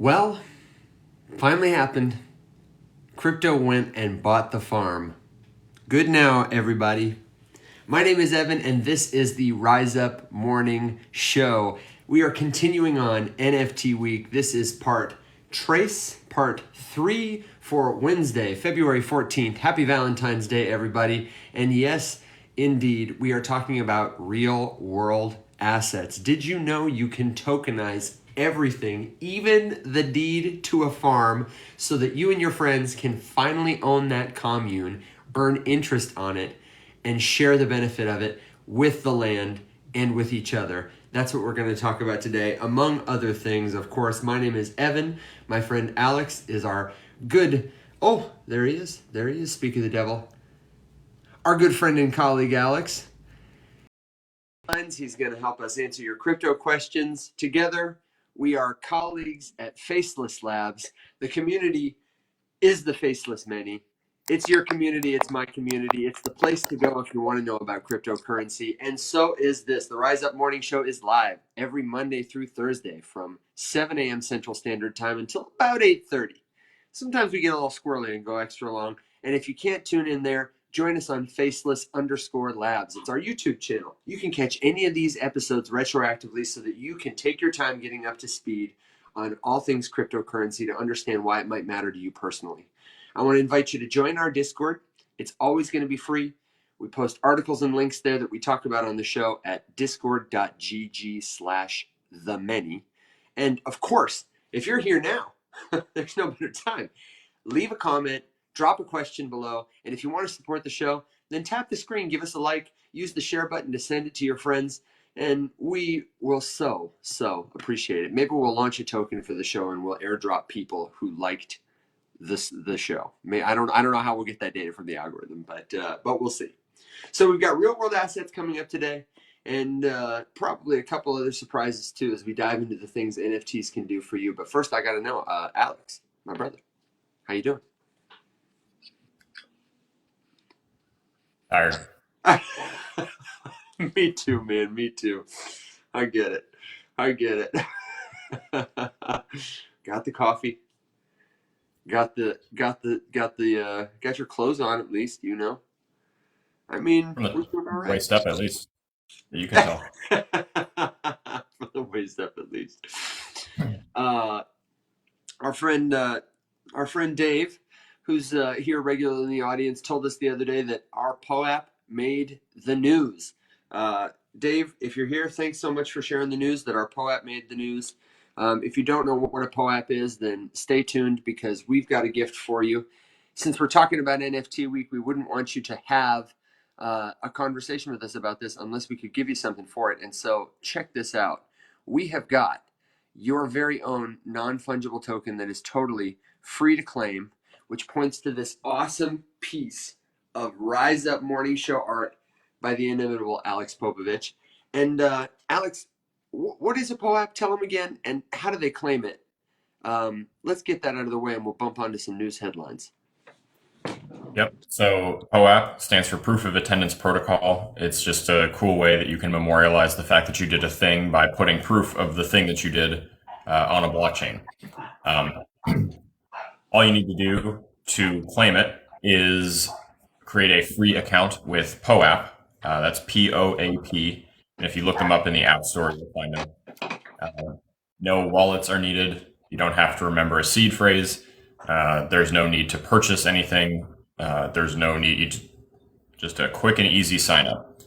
Well, finally happened. Crypto went and bought the farm. Good now, everybody. My name is Evan, and this is the Rise Up Morning Show. We are continuing on NFT week. This is part 3 for Wednesday, February 14th. Happy Valentine's Day, everybody. And yes, indeed, we are talking about real world assets. Did you know you can tokenize everything, even the deed to a farm, so that you and your friends can finally own that commune, earn interest on it, and share the benefit of it with the land and with each other? That's what we're going to talk about today, among other things. Of course, my name is Evan. My friend Alex is our good... Oh, there he is. There he is. Speak of the devil. Our good friend and colleague, Alex. He's going to help us answer your crypto questions. Together, we are colleagues at Faceless Labs. The community is the Faceless Many. It's your community, it's my community. It's the place to go if you want to know about cryptocurrency. And so is this. The Rise Up Morning Show is live every Monday through Thursday from 7 a.m. Central Standard Time until about 8:30. Sometimes we get a little squirrely and go extra long. And if you can't tune in there, join us on Faceless_Labs. It's our YouTube channel. You can catch any of these episodes retroactively so that you can take your time getting up to speed on all things cryptocurrency to understand why it might matter to you personally. I want to invite you to join our Discord. It's always going to be free. We post articles and links there that we talk about on the show at discord.gg/themany. And of course, if you're here now, there's no better time. Leave a comment, drop a question below, and if you want to support the show, then tap the screen, give us a like, use the share button to send it to your friends, and we will so appreciate it. Maybe we'll launch a token for the show and we'll airdrop people who liked the show. I don't know how we'll get that data from the algorithm, but we'll see. So we've got real world assets coming up today, and probably a couple other surprises too as we dive into the things NFTs can do for you. But first, I got to know, Alex, my brother, how you doing? Tired. Me too, man. Me too. I get it. Got the coffee. Got your clothes on at least, you know. I mean, From we're the doing all right. waist up, at least. You can tell. From the waist up, at least. Our friend Dave, who's here regularly in the audience, told us the other day that our POAP made the news. Dave, if you're here, thanks so much for sharing the news that our POAP made the news. If you don't know what a POAP is, then stay tuned because we've got a gift for you. Since we're talking about NFT week, we wouldn't want you to have a conversation with us about this unless we could give you something for it. And so check this out. We have got your very own non-fungible token that is totally free to claim, which points to this awesome piece of Rise Up Morning Show art by the inimitable Alex Popovich. And Alex, what is a POAP? Tell them again, and how do they claim it? Let's get that out of the way, and we'll bump onto some news headlines. Yep. So POAP stands for Proof of Attendance Protocol. It's just a cool way that you can memorialize the fact that you did a thing by putting proof of the thing that you did on a blockchain. All you need to do to claim it is create a free account with POAP. That's POAP. And if you look them up in the App Store, you'll find them. No wallets are needed. You don't have to remember a seed phrase. There's no need to purchase anything. There's no need, just a quick and easy sign up.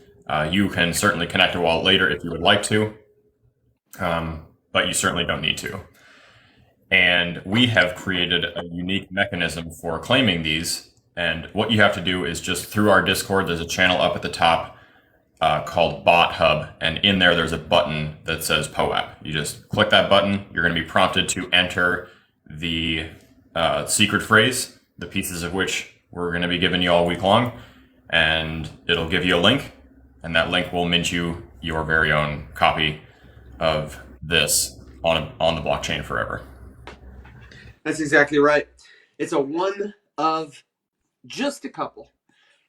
You can certainly connect a wallet later if you would like to, but you certainly don't need to. And we have created a unique mechanism for claiming these. And what you have to do is just through our Discord, there's a channel up at the top called Bot Hub. And in there's a button that says POAP. You just click that button. You're going to be prompted to enter the secret phrase, the pieces of which we're going to be giving you all week long. And it'll give you a link. And that link will mint you your very own copy of this on the blockchain forever. That's exactly right. It's a one of just a couple,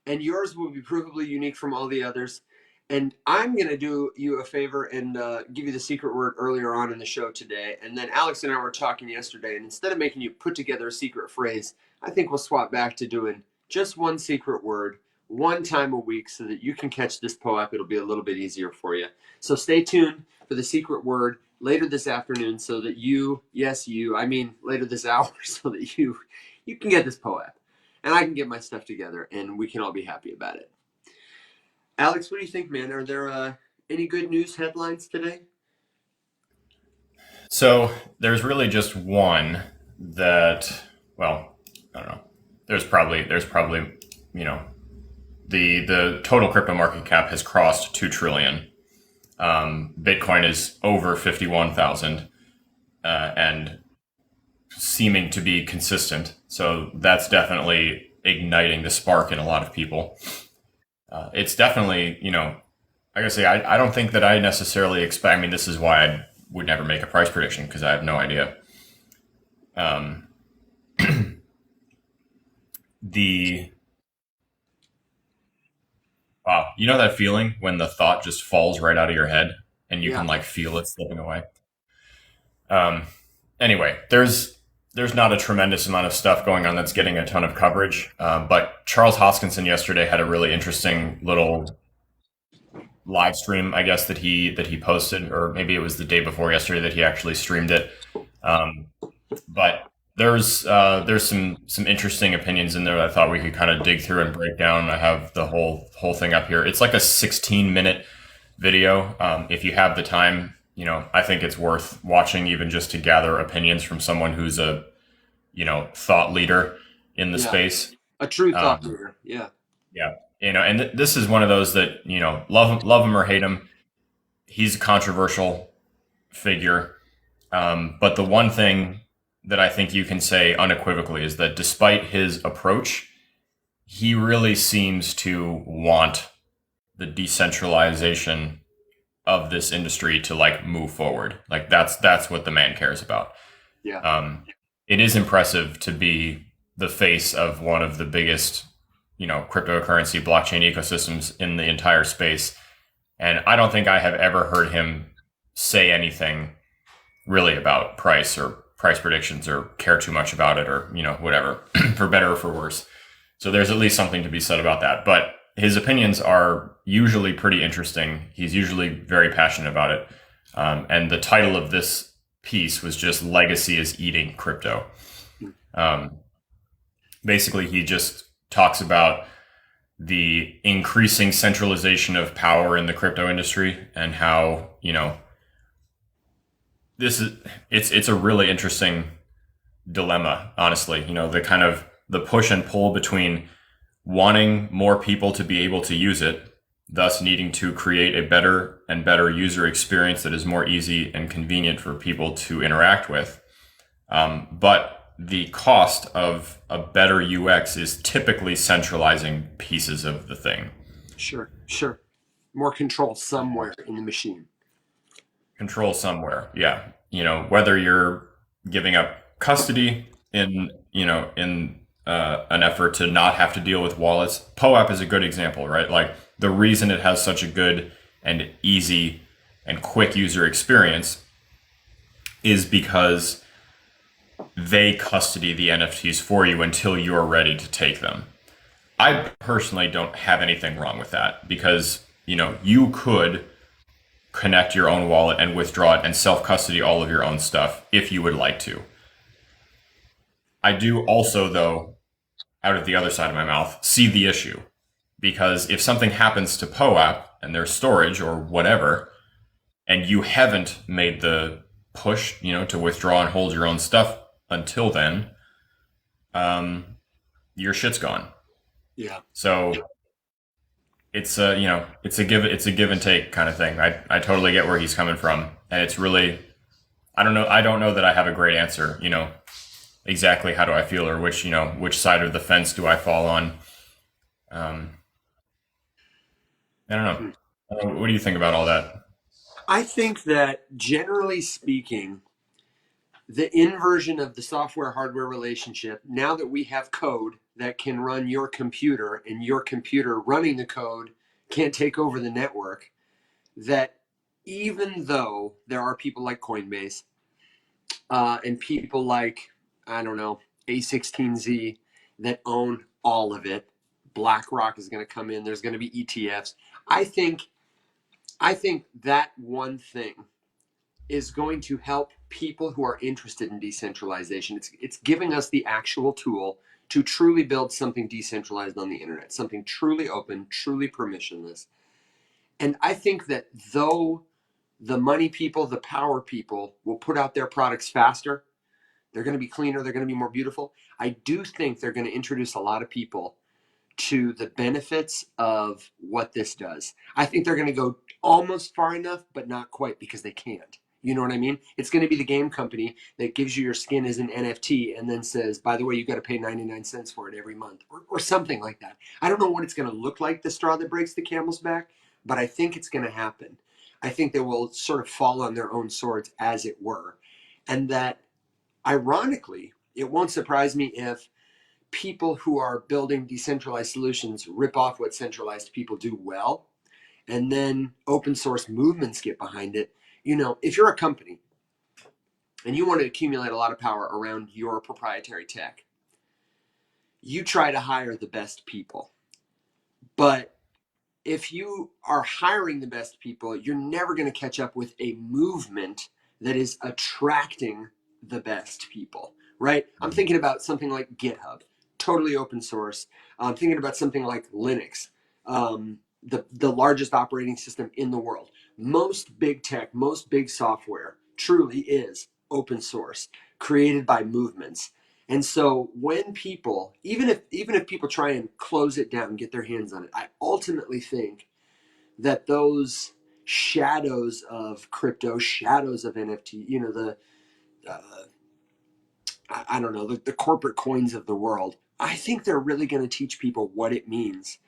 and yours will be provably unique from all the others. And I'm going to do you a favor and give you the secret word earlier on in the show today. And then Alex and I were talking yesterday, and instead of making you put together a secret phrase, I think we'll swap back to doing just one secret word one time a week so that you can catch this POAP. It'll be a little bit easier for you. So stay tuned for the secret word later this afternoon so that you, yes, you, I mean later this hour, so that you can get this POAP. And I can get my stuff together, and we can all be happy about it. Alex, what do you think, man? Are there any good news headlines today? So there's really just one that, well, I don't know. There's probably, you know, the total crypto market cap has crossed 2 trillion. Bitcoin is over 51,000, and seeming to be consistent. So that's definitely igniting the spark in a lot of people. It's definitely, like I say, I don't think that I necessarily expect. I mean, this is why I would never make a price prediction because I have no idea. Um, the Wow, you know that feeling when the thought just falls right out of your head and you Yeah. can like feel it slipping away. Um, anyway, there's not a tremendous amount of stuff going on that's getting a ton of coverage. But Charles Hoskinson yesterday had a really interesting little live stream, I guess that he posted, or maybe it was the day before yesterday that he actually streamed it. Um, but there's some interesting opinions in there that I thought we could kind of dig through and break down. I have the whole thing up here. It's like a 16-minute video. If you have the time, I think it's worth watching even just to gather opinions from someone who's a thought leader in the Yeah. space. A true thought Um, leader. Yeah. yeah, and this is one of those that love him or hate him. He's a controversial figure, but the one thing that I think you can say unequivocally is that despite his approach, he really seems to want the decentralization of this industry to like move forward. Like that's what the man cares about. Yeah. It is impressive to be the face of one of the biggest, cryptocurrency blockchain ecosystems in the entire space. And I don't think I have ever heard him say anything really about price or price predictions or care too much about it or, whatever, for better or for worse. So there's at least something to be said about that. But his opinions are usually pretty interesting. He's usually very passionate about it. And the title of this piece was just Legacy is Eating Crypto. Basically, he just talks about the increasing centralization of power in the crypto industry and how, it's a really interesting dilemma, honestly. The kind of the push and pull between wanting more people to be able to use it, thus needing to create a better and better user experience that is more easy and convenient for people to interact with. But the cost of a better UX is typically centralizing pieces of the thing. Sure. Sure. More control somewhere in the machine. Control somewhere, yeah. Whether you're giving up custody in an effort to not have to deal with wallets. POAP is a good example, right? Like the reason it has such a good and easy and quick user experience is because they custody the NFTs for you until you're ready to take them. I personally don't have anything wrong with that because, you could connect your own wallet and withdraw it and self-custody all of your own stuff if you would like to. I do also, though, out of the other side of my mouth, see the issue. Because if something happens to POAP and their storage or whatever, and you haven't made the push, to withdraw and hold your own stuff until then, your shit's gone. Yeah. So it's it's a give and take kind of thing. I totally get where he's coming from, and it's really, I don't know that I have a great answer. Exactly how do I feel or which side of the fence do I fall on? I don't know. What do you think about all that? I think that generally speaking, the inversion of the software hardware relationship, now that we have code that can run your computer and your computer running the code can't take over the network, that even though there are people like Coinbase and people like, I don't know, A16Z that own all of it, BlackRock is going to come in, there's going to be ETFs. I think that one thing is going to help people who are interested in decentralization. It's giving us the actual tool to truly build something decentralized on the internet, something truly open, truly permissionless. And I think that though the money people, the power people will put out their products faster, they're going to be cleaner, they're going to be more beautiful. I do think they're going to introduce a lot of people to the benefits of what this does. I think they're going to go almost far enough, but not quite, because they can't. You know what I mean? It's going to be the game company that gives you your skin as an NFT and then says, by the way, you got to pay 99 cents for it every month, or something like that. I don't know what it's going to look like, the straw that breaks the camel's back, but I think it's going to happen. I think they will sort of fall on their own swords, as it were. And that, ironically, it won't surprise me if people who are building decentralized solutions rip off what centralized people do well, and then open source movements get behind it. You know, if you're a company and you want to accumulate a lot of power around your proprietary tech, you try to hire the best people. But if you are hiring the best people, you're never going to catch up with a movement that is attracting the best people, right? I'm thinking about something like GitHub, totally open source. I'm thinking about something like Linux, the largest operating system in the world. Most big tech, most big software truly is open source, created by movements. And so when people, even if people try and close it down, get their hands on it, I ultimately think that those shadows of crypto, shadows of NFT, you know, uh, I don't know, the corporate coins of the world, I think they're really going to teach people what it means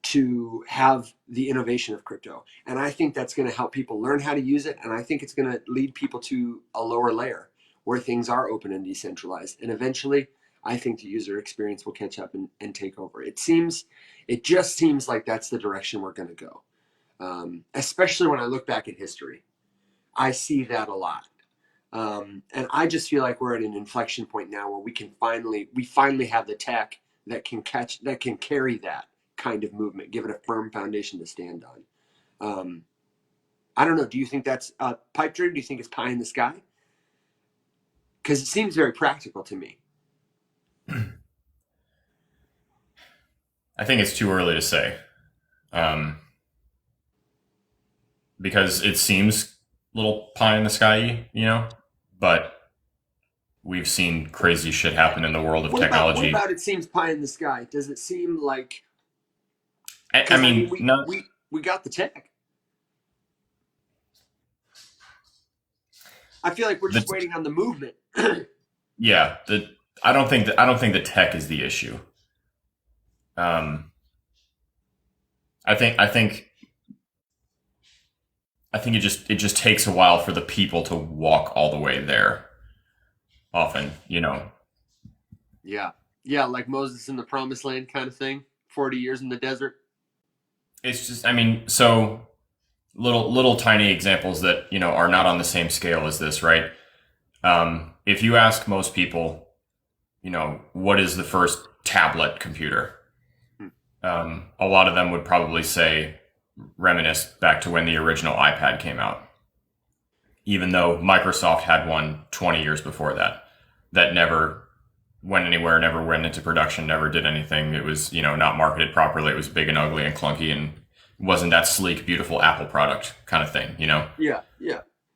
to have the innovation of crypto. And I think that's going to help people learn how to use it. And I think it's going to lead people to a lower layer where things are open and decentralized. And eventually, I think the user experience will catch up and take over. It just seems like that's the direction we're going to go. Especially when I look back at history, I see that a lot. And I just feel like we're at an inflection point now where we finally have the tech that can carry that kind of movement, give it a firm foundation to stand on. I don't know. Do you think that's pipe dream? Do you think it's pie in the sky? Because it seems very practical to me. I think it's too early to say, because it seems a little pie in the sky, you know, but we've seen crazy shit happen in the world of technology. What about it seems pie in the sky? Does it seem like? I mean, we got the tech. I feel like we're just waiting on the movement. Yeah, I don't think the tech is the issue. I think it just takes a while for the people to walk all the way there. Often, you know. Yeah, like Moses in the Promised Land kind of thing. 40 years in the desert. It's just, I mean, so little tiny examples that, you know, are not on the same scale as this, right? If you ask most people, you know, what is the first tablet computer? A lot of them would probably say, reminisce back to when the original iPad came out. Even though Microsoft had one 20 years before that never went anywhere, never went into production, never did anything. It was, you know, not marketed properly. It was big and ugly and clunky and wasn't that sleek, beautiful Apple product kind of thing, you know? Yeah.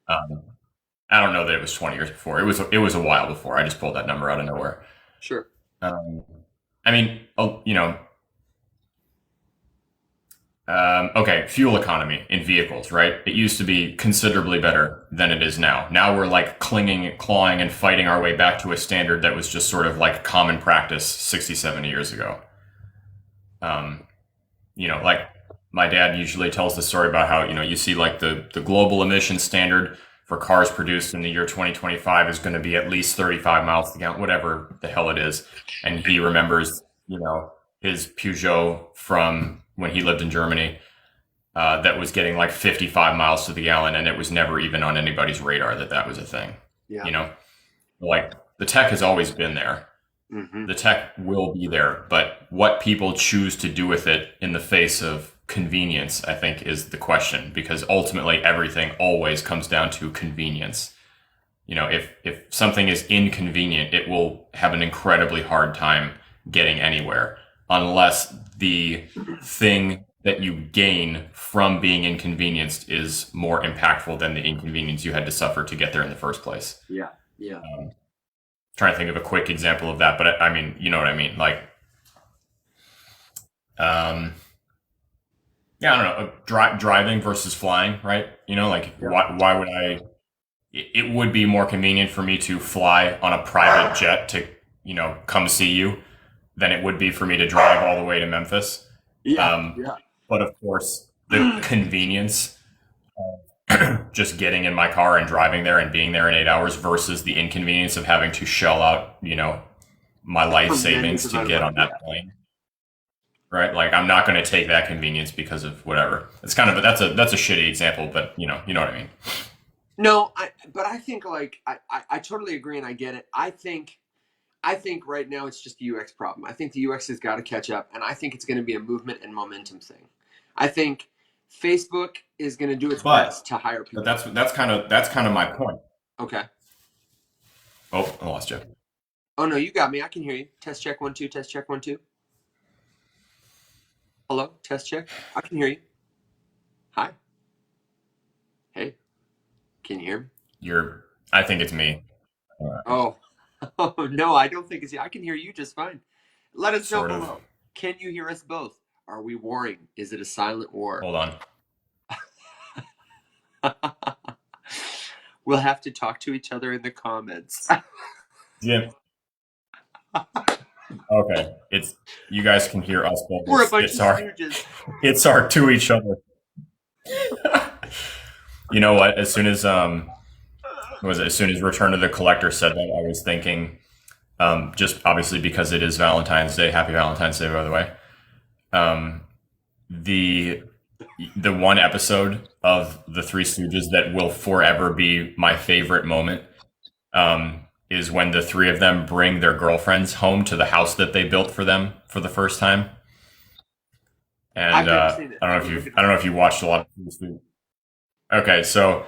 I don't know that it was 20 years before. It was a while before. I just pulled that number out of nowhere. Sure. I mean, you know, okay, fuel economy in vehicles, right? It used to be considerably better than it is now. Now we're like clinging, clawing, and fighting our way back to a standard that was just sort of like common practice 60, 70 years ago. You know, like my dad usually tells the story about how, you know, you see like the global emission standard for cars produced in the year 2025 is going to be at least 35 miles per gallon, whatever the hell it is. And he remembers, you know, his Peugeot from when he lived in Germany, that was getting like 55 miles to the gallon, and it was never even on anybody's radar that that was a thing. Yeah. You know, like the tech has always been there. Mm-hmm. The tech will be there, but what people choose to do with it in the face of convenience, I think, is the question, because ultimately everything always comes down to convenience. You know, if something is inconvenient, it will have an incredibly hard time getting anywhere unless the thing that you gain from being inconvenienced is more impactful than the inconvenience you had to suffer to get there in the first place. Yeah. Yeah. Trying to think of a quick example of that, but I mean, you know what I mean? Like, yeah, I don't know, driving versus flying, right? You know, like Yeah. why would I? It would be more convenient for me to fly on a private jet to, you know, come see you than it would be for me to drive all the way to Memphis. Yeah. Yeah. But of course, the convenience of just getting in my car and driving there and being there in 8 hours versus the inconvenience of having to shell out, you know, my life savings to get on that plane. Right? Like I'm not going to take that convenience because of whatever. It's kind of that's a shitty example, but you know what I mean. No, but I think like I totally agree and I get it. I think right now it's just a UX problem. I think the UX has got to catch up, and I think it's going to be a movement and momentum thing. I think Facebook is going to do its best to hire people. But that's kind of my point. Okay. Oh, I lost you. Oh no, you got me. I can hear you. Test check 1 2. Test check 1 2. Hello. Test check. I can hear you. Hi. Hey. Can you hear me? I think it's me. Oh. Oh no, I don't think it's you. I can hear you just fine. Let us know Sort of. below. Can you hear us both? Are we warring? Is it a silent war? Hold on. We'll have to talk to each other in the comments. Yeah. Okay. It's you guys can hear us both. We're a bunch of stooges. It's our to each other. You know what? As soon as Return of the Collector said that, I was thinking, just obviously because it is Valentine's Day. Happy Valentine's Day, by the way. The one episode of the Three Stooges that will forever be my favorite moment is when the three of them bring their girlfriends home to the house that they built for them for the first time. And I've never seen it. I don't know if you watched a lot of Three Stooges. Okay, so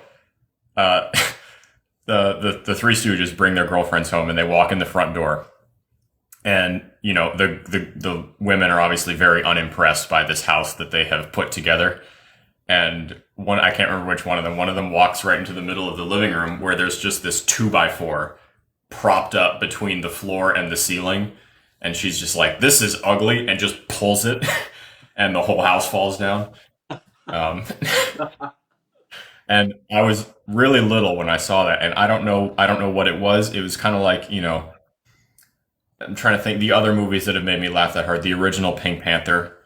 the Three Stooges bring their girlfriends home and they walk in the front door. And, you know, the women are obviously very unimpressed by this house that they have put together. And I can't remember which one of them walks right into the middle of the living room where there's just this 2x4 propped up between the floor and the ceiling. And she's just like, this is ugly, and just pulls it and the whole house falls down. And I was really little when I saw that. And I don't know what it was. It was kind of like, you know, I'm trying to think the other movies that have made me laugh that hard. The original Pink Panther,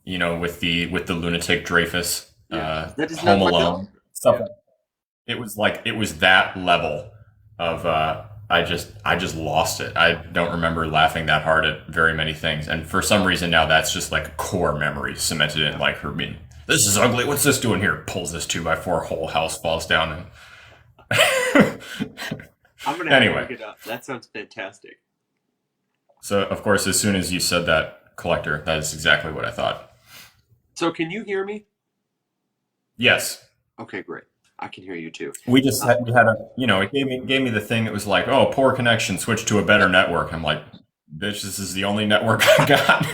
you know, with the lunatic Dreyfus, Home Alone, stuff. Yeah. It was that level of I just lost it. I don't remember laughing that hard at very many things, and for some reason now that's just like a core memory cemented in, like her being, this is ugly. What's this doing here? Pulls this 2x4, whole house falls down. And I'm gonna have to look it up. That sounds fantastic. So, of course, as soon as you said that, Collector, that is exactly what I thought. So, can you hear me? Yes. Okay, great. I can hear you too. We had a, you know, it gave me the thing. It was like, oh, poor connection, switch to a better network. I'm like, bitch, this is the only network I got.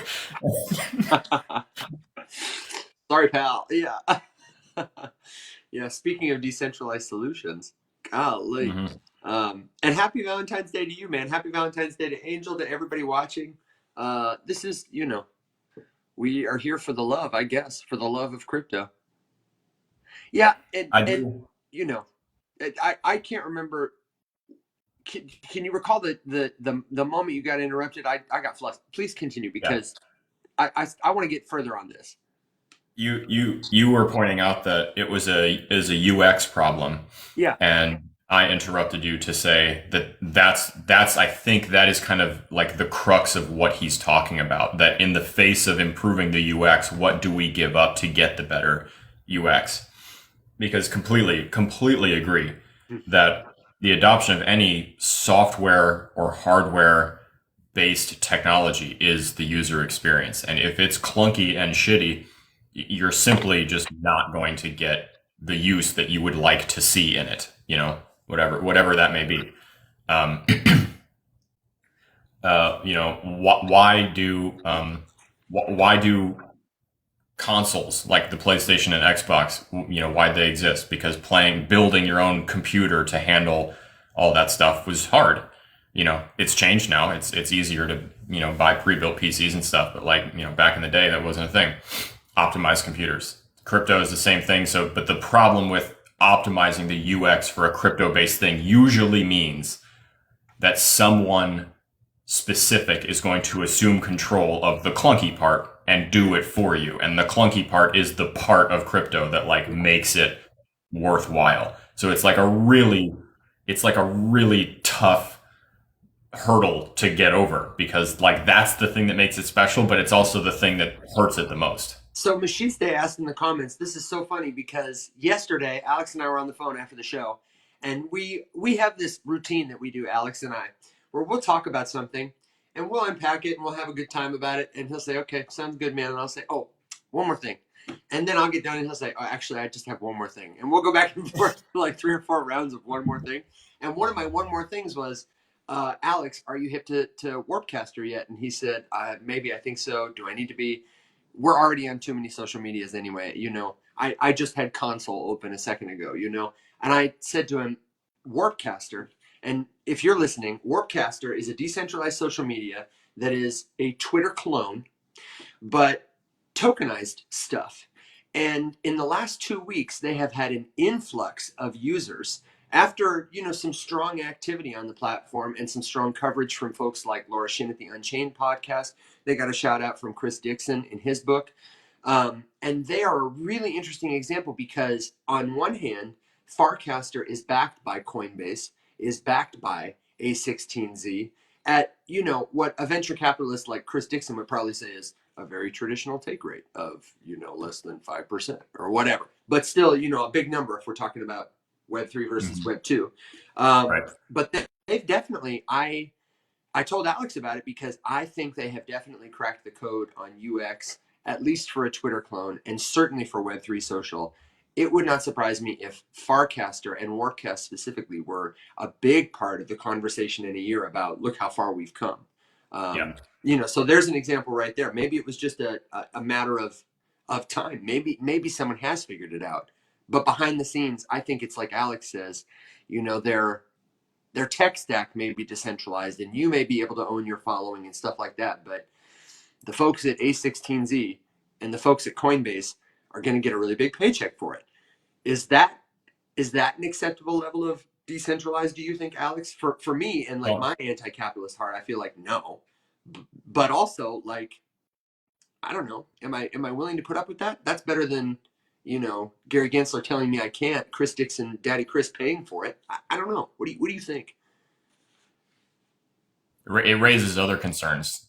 Sorry, pal. Yeah. Yeah. Speaking of decentralized solutions, golly. Mm-hmm. And happy Valentine's Day to you, man. Happy Valentine's Day to Angel, to everybody watching. This is, you know, we are here for the love, I guess, for the love of crypto. Yeah. And you know, I can't remember. Can you recall the moment you got interrupted? I got flustered. Please continue, because I want to get further on this. You were pointing out that it was a UX problem. Yeah. And I interrupted you to say that's I think that is kind of like the crux of what he's talking about. That in the face of improving the UX, what do we give up to get the better UX? Because completely agree that the adoption of any software or hardware based technology is the user experience. And if it's clunky and shitty, you're simply just not going to get the use that you would like to see in it, whatever that may be. Why do consoles like the PlayStation and Xbox, why they exist? Because building your own computer to handle all that stuff was hard. It's changed now. It's easier to, buy pre-built PCs and stuff. But back in the day, that wasn't a thing. Optimized computers. Crypto is the same thing. But the problem with optimizing the UX for a crypto-based thing usually means that someone specific is going to assume control of the clunky part and do it for you. And the clunky part is the part of crypto that makes it worthwhile. So it's like a really tough hurdle to get over, because that's the thing that makes it special, but it's also the thing that hurts it the most. So Mashiste asked in the comments, this is so funny because yesterday Alex and I were on the phone after the show, and we have this routine that we do, Alex and I, where we'll talk about something and we'll unpack it and we'll have a good time about it, and he'll say, okay, sounds good, man, and I'll say, oh, one more thing, and then I'll get done and he'll say, oh, actually I just have one more thing, and we'll go back and forth for like 3 or 4 rounds of one more thing. And one of my one more things was, Alex, are you hip to Warpcaster yet? And he said, maybe, I think so. Do I need to be? We're already on too many social medias anyway. I just had console open a second ago, and I said to him, Warpcaster. And if you're listening, Warpcaster is a decentralized social media that is a Twitter clone, but tokenized stuff. And in the last 2 weeks, they have had an influx of users after, some strong activity on the platform and some strong coverage from folks like Laura Shin at the Unchained podcast. They got a shout out from Chris Dixon in his book. And they are a really interesting example because on one hand, Farcaster is backed by Coinbase, is backed by A16Z at, what a venture capitalist like Chris Dixon would probably say is a very traditional take rate of, less than 5% or whatever. But still, a big number if we're talking about Web3 versus Web2. Right. But they've definitely, I told Alex about it because I think they have definitely cracked the code on UX, at least for a Twitter clone, and certainly for Web3 social. It would not surprise me if Farcaster and Warpcast specifically were a big part of the conversation in a year about, look how far we've come. So there's an example right there. Maybe it was just a matter of time. Maybe someone has figured it out. But behind the scenes, I think it's like Alex says, their tech stack may be decentralized and you may be able to own your following and stuff like that. But the folks at A16Z and the folks at Coinbase are going to get a really big paycheck for it. Is that an acceptable level of decentralized, do you think, Alex? For me and my anti-capitalist heart, I feel like no. But also, I don't know. Am I willing to put up with that? That's better than, Gary Gensler telling me I can't, Chris Dixon, Daddy Chris paying for it. I don't know. What do you think? It raises other concerns.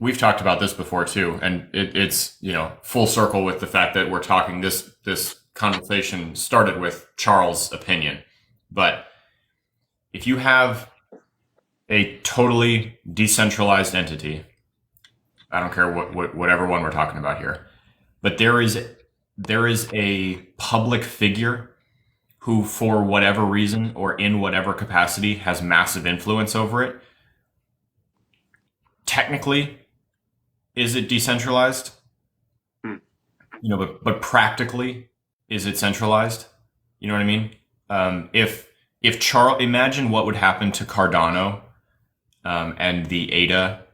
We've talked about this before too, and it's full circle with the fact that we're talking. This conversation started with Charles' opinion, but if you have a totally decentralized entity, I don't care whatever one we're talking about here, but there is a public figure who, for whatever reason or in whatever capacity, has massive influence over it. Technically, is it decentralized? But practically, is it centralized? You know what I mean? If Charles, imagine what would happen to Cardano and the ADA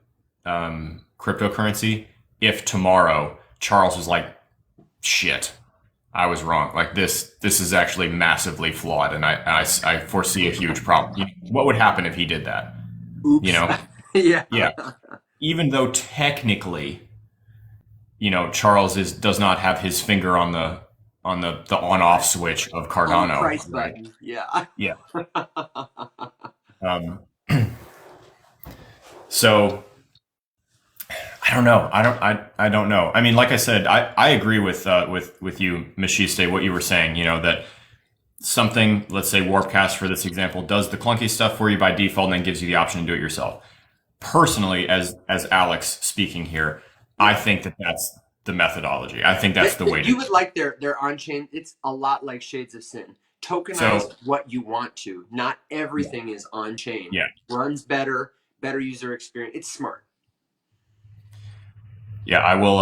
cryptocurrency if tomorrow Charles was like, shit, I was wrong. This is actually massively flawed, and I foresee a huge problem. What would happen if he did that? Oops. Yeah. Even though technically, Charles does not have his finger on the on-off switch of On the Cardano, price right? button. Yeah. Yeah. Um, so I don't know. I don't know. I mean, like I said, I agree with you, Machiste, what you were saying. You know that something, let's say Warpcast for this example, does the clunky stuff for you by default and then gives you the option to do it yourself. Personally, as Alex speaking here, I Yeah. think that that's the methodology. I think that's the way to You do would it. like their on-chain. It's a lot like Shades of Sin. Tokenize So what you want to. Not yeah, everything is on-chain. yeah, Runs better, better user experience. It's smart. yeah. I will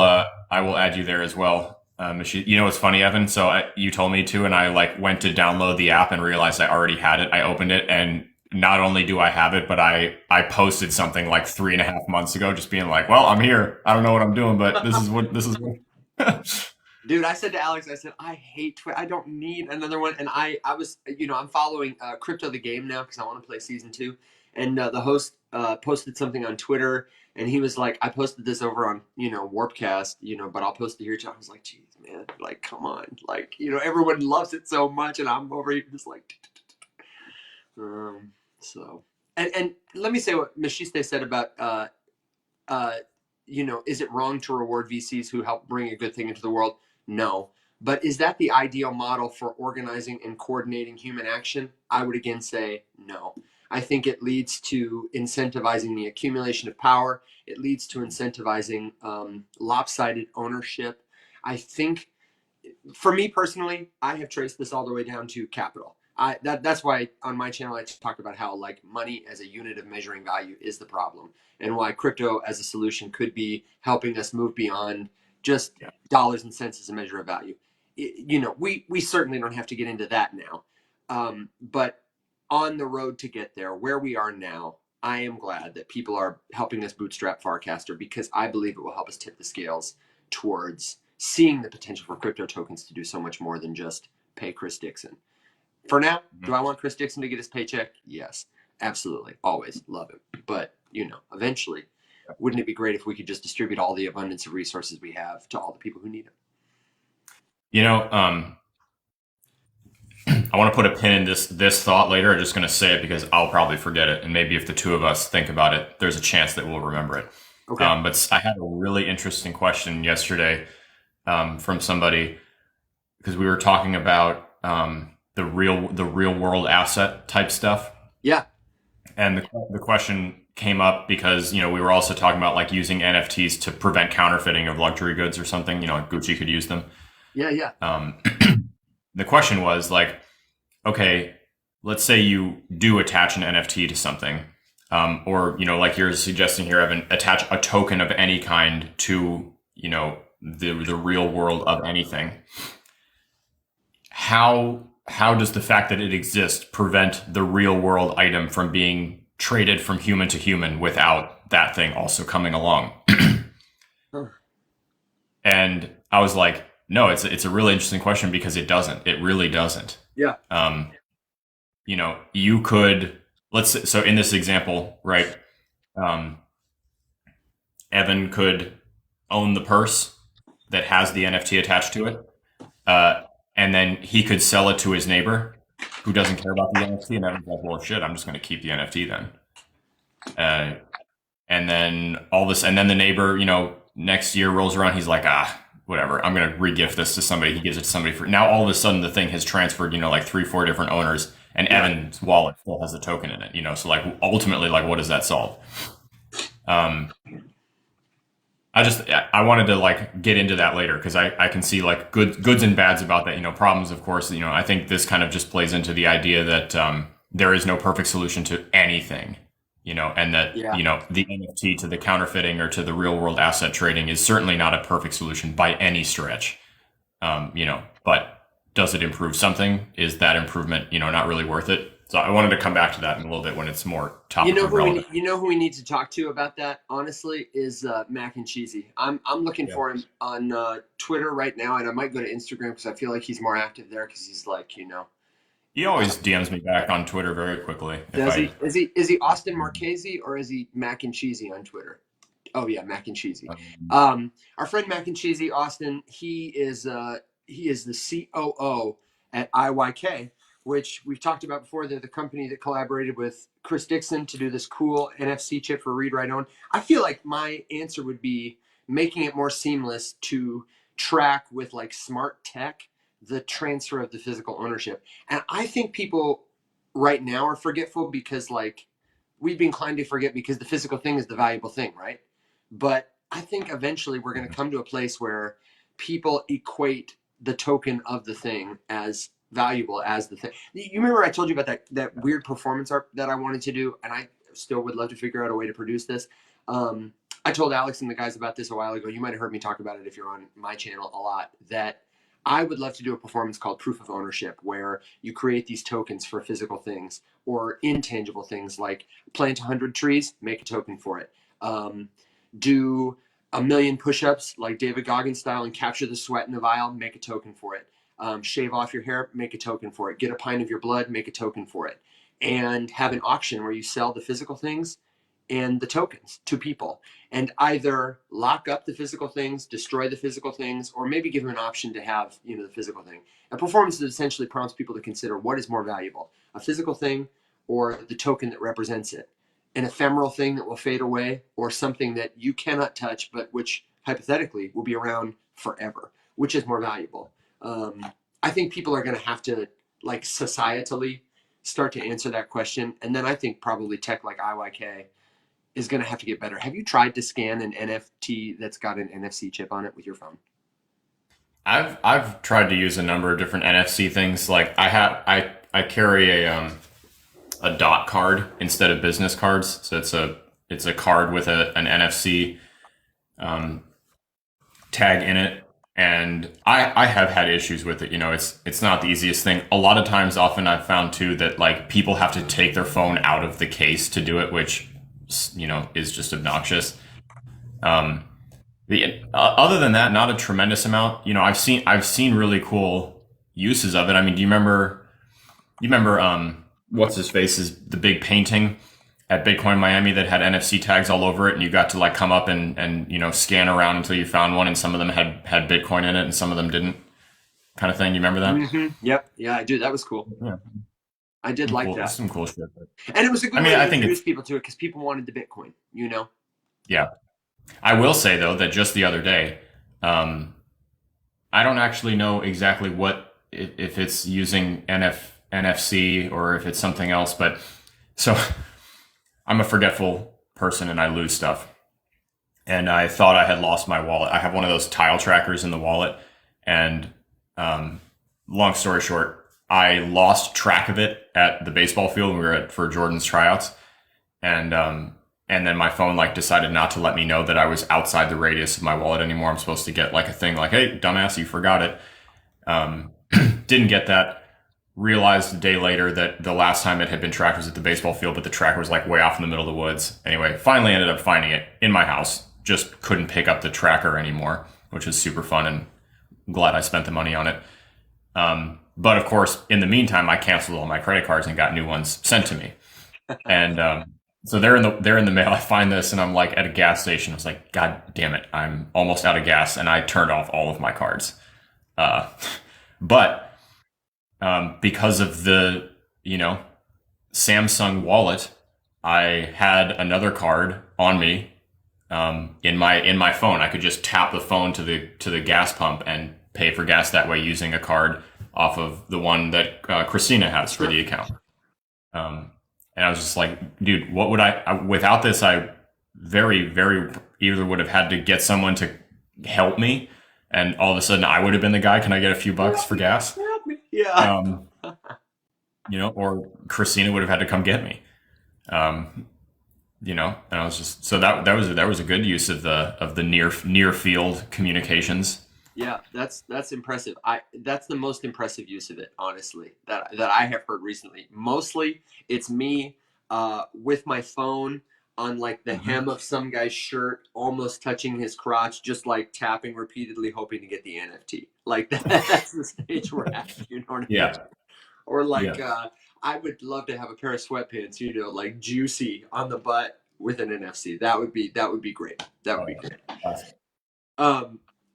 add you there as well. You know what's funny, Evan? So you told me to, and I like went to download the app and realized I already had it. I opened it, and not only do I have it, but I posted something like 3.5 months ago, just being like, "Well, I'm here. I don't know what I'm doing, but this is what." Dude, I said to Alex, I said, I hate Twitter. I don't need another one. And I was, I'm following Crypto the Game now because I want to play season 2. And the host posted something on Twitter, and he was like, I posted this over on, Warpcast, but I'll post it here too. I was like, geez, man, like, come on. Like, everyone loves it so much, and I'm over here just like, so. And let me say what Machiste said about, uh, is it wrong to reward VCs who help bring a good thing into the world? No. But is that the ideal model for organizing and coordinating human action? I would again say no. I think it leads to incentivizing the accumulation of power. It leads to incentivizing lopsided ownership. I think for me personally, I have traced this all the way down to capital. That's why on my channel I talk about how like money as a unit of measuring value is the problem, and why crypto as a solution could be helping us move beyond just Yeah. dollars and cents as a measure of value. We certainly don't have to get into that now, but on the road to get there, where we are now, I am glad that people are helping us bootstrap Farcaster because I believe it will help us tip the scales towards seeing the potential for crypto tokens to do so much more than just pay Chris Dixon. For now, do I want Chris Dixon to get his paycheck? Yes, absolutely. Always love him. But, eventually, wouldn't it be great if we could just distribute all the abundance of resources we have to all the people who need them? You know, I want to put a pin in this thought later. I'm just going to say it because I'll probably forget it, and maybe if the two of us think about it, there's a chance that we'll remember it. Okay. But I had a really interesting question yesterday from somebody because we were talking about the real world asset type stuff, Yeah. and the question came up because we were also talking about like using NFTs to prevent counterfeiting of luxury goods or something. Like Gucci could use them. Yeah. Yeah. The question was like, okay, let's say you do attach an NFT to something, or like you're suggesting here, Evan, attach a token of any kind to the real world of anything. How does the fact that it exists prevent the real world item from being traded from human to human without that thing also coming along? Huh. And I was like, no, it's a really interesting question because it doesn't. It really doesn't. Yeah. You could so in this example, right? Um, Evan could own the purse that has the NFT attached to it, and then he could sell it to his neighbor who doesn't care about the NFT, and Evan's like, "Well, shit, I'm just going to keep the NFT then." And then and then the neighbor, next year rolls around, he's like, whatever, I'm going to regift this to somebody. He gives it to somebody for now. All of a sudden, the thing has transferred, like 3-4 different owners, and Yeah. Evan's wallet still has a token in it. So like ultimately, like, what does that solve? I wanted to like get into that later because I can see like goods and bads about that. Problems, of course. I think this kind of just plays into the idea that there is no perfect solution to anything. And that Yeah. the NFT to the counterfeiting or to the real world asset trading is certainly not a perfect solution by any stretch. But does it improve something? Is that improvement not really worth it? So I wanted to come back to that in a little bit when it's more topically relevant. Who we need to talk to about that, honestly, is Mac and Cheesy. I'm looking Yeah. for him on Twitter right now, and I might go to Instagram because I feel like he's more active there because he's like, He always DMs me back on Twitter very quickly. does he? Is he Austin Marchese or is he Mac and Cheesy on Twitter? Oh yeah, Mac and Cheesy. Our friend Mac and Cheesy, Austin, he is he is the COO at IYK, which we've talked about before. They're the company that collaborated with Chris Dixon to do this cool NFC chip for read write own. I feel like my answer would be making it more seamless to track with like smart tech the transfer of the physical ownership. And I think people right now are forgetful because like we've been inclined to forget because the physical thing is the valuable thing, right? But I think eventually we're going to come to a place where people equate the token of the thing as valuable as the thing. You remember I told you about that weird performance art that I wanted to do, and I still would love to figure out a way to produce this. I told Alex and the guys about this a while ago. You might have heard me talk about it if you're on my channel a lot. That I would love to do a performance called proof of ownership, where you create these tokens for physical things or intangible things like plant 100 trees, make a token for it. Do 1,000,000 push-ups like David Goggins style and capture the sweat in the vial, make a token for it. Shave off your hair, make a token for it. Get a pint of your blood, make a token for it. And have an auction where you sell the physical things and the tokens to people, and either lock up the physical things, destroy the physical things, or maybe give them an option to have, the physical thing. A performance that essentially prompts people to consider what is more valuable, a physical thing or the token that represents it, an ephemeral thing that will fade away, or something that you cannot touch, but which hypothetically will be around forever. Which is more valuable? I think people are going to have to, like, societally start to answer that question. And then I think probably tech like IYK is going to have to get better. Have you tried to scan an NFT that's got an NFC chip on it with your phone? I've tried to use a number of different NFC things. Like I carry a dot card instead of business cards. So it's a card with an NFC tag in it. And I have had issues with it. It's not the easiest thing. A lot of times, often I've found too that like people have to take their phone out of the case to do it, which is just obnoxious. Other than that, not a tremendous amount. I've seen really cool uses of it. I mean, do you remember? What's his face is the big painting at Bitcoin Miami that had NFC tags all over it, and you got to like come up and scan around until you found one, and some of them had Bitcoin in it, and some of them didn't, kind of thing. You remember that? Mm-hmm. Yep. Yeah, I do. That was cool. Yeah, I did like cool. that. Some cool shit. And it was a good way to introduce people to it because people wanted the Bitcoin, Yeah. I will say though that just the other day, I don't actually know exactly what if it's using NFC or if it's something else, but so I'm a forgetful person and I lose stuff. And I thought I had lost my wallet. I have one of those tile trackers in the wallet, and long story short, I lost track of it at the baseball field when we were for Jordan's tryouts, and then my phone like decided not to let me know that I was outside the radius of my wallet anymore. I'm supposed to get like a thing like, "Hey, dumbass, you forgot it." Didn't get that. Realized a day later that the last time it had been tracked was at the baseball field, but the tracker was like way off in the middle of the woods. Anyway, finally ended up finding it in my house. Just couldn't pick up the tracker anymore, which was super fun, and I'm glad I spent the money on it. But of course, in the meantime, I canceled all my credit cards and got new ones sent to me. And so they're in the mail. I find this, and I'm like at a gas station. I was like, God damn it, I'm almost out of gas, and I turned off all of my cards. But because of the Samsung wallet, I had another card on me in my phone. I could just tap the phone to the gas pump and pay for gas that way using a card off of the one that Christina has for the account. And I was just like, dude, what would without this, I very, very either would have had to get someone to help me, and all of a sudden I would have been the guy. Can I get a few bucks for gas? Yeah. Or Christina would have had to come get me. And I was just, so that was a good use of the near field communications. Yeah, that's impressive. That's the most impressive use of it, honestly, that I have heard recently. Mostly, it's me with my phone on like the hem of some guy's shirt, almost touching his crotch, just like tapping repeatedly, hoping to get the NFT. Like that's the stage we're at. You know what I mean? Yeah. Or like, I would love to have a pair of sweatpants, like juicy on the butt with an NFC. That would be great. That would be great.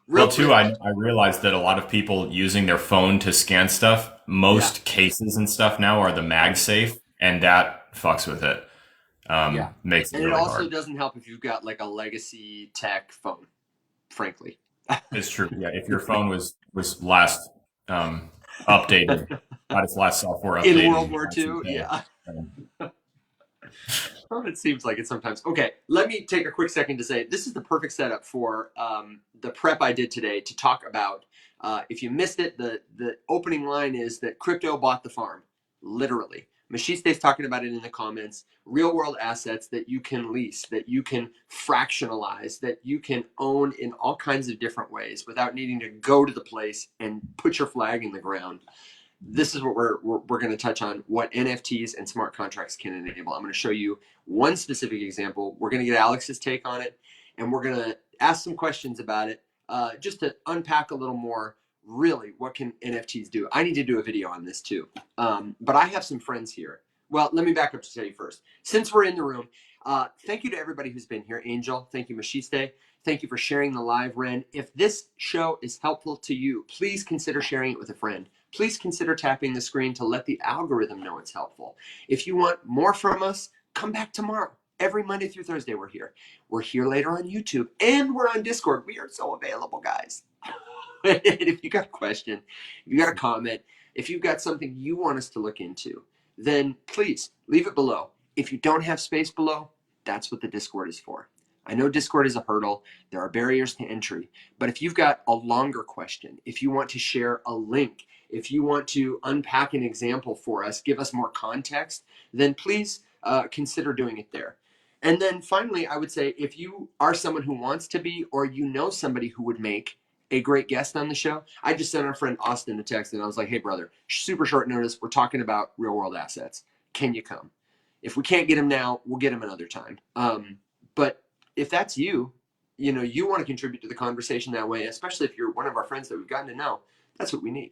Well, Real too, quick. I realized that a lot of people using their phone to scan stuff, Yeah. most cases and stuff now are the MagSafe, and that fucks with it. Yeah. Makes it And it really also hard. doesn't help if you've got like a legacy tech phone, frankly. It's true. Yeah, if your phone was last um, updated, had its last software In update World in War II, Y2K. yeah. Well, it seems like it sometimes. Okay, let me take a quick second to say this is the perfect setup for the prep I did today to talk about. If you missed it, the opening line is that crypto bought the farm, literally. Mashiste's talking about it in the comments. Real world assets that you can lease, that you can fractionalize, that you can own in all kinds of different ways without needing to go to the place and put your flag in the ground. This is what we're going to touch on, what NFTs and smart contracts can enable. I'm going to show you one specific example. We're going to get Alex's take on it, and we're going to ask some questions about it, just to unpack a little more. Really, what can NFTs do? I need to do a video on this too. But I have some friends here. Well, let me back up to tell you first. Since we're in the room, thank you to everybody who's been here. Angel, thank you, Mashiste. Thank you for sharing the live, Ren. If this show is helpful to you, please consider sharing it with a friend. Please consider tapping the screen to let the algorithm know it's helpful. If you want more from us, come back tomorrow. Every Monday through Thursday, we're here. We're here later on YouTube, and we're on Discord. We are so available, guys. And if you got a question, if you got a comment, if you've got something you want us to look into, then please leave it below. If you don't have space below, that's what the Discord is for. I know Discord is a hurdle. There are barriers to entry. But if you've got a longer question, if you want to share a link, if you want to unpack an example for us, give us more context, then please consider doing it there. And then finally, I would say if you are someone who wants to be, or you know somebody who would make a great guest on the show, I just sent our friend Austin a text and I was like, hey, brother, super short notice. We're talking about real world assets. Can you come? If we can't get him now, we'll get him another time. But if that's you, you know, you want to contribute to the conversation that way, especially if you're one of our friends that we've gotten to know, that's what we need.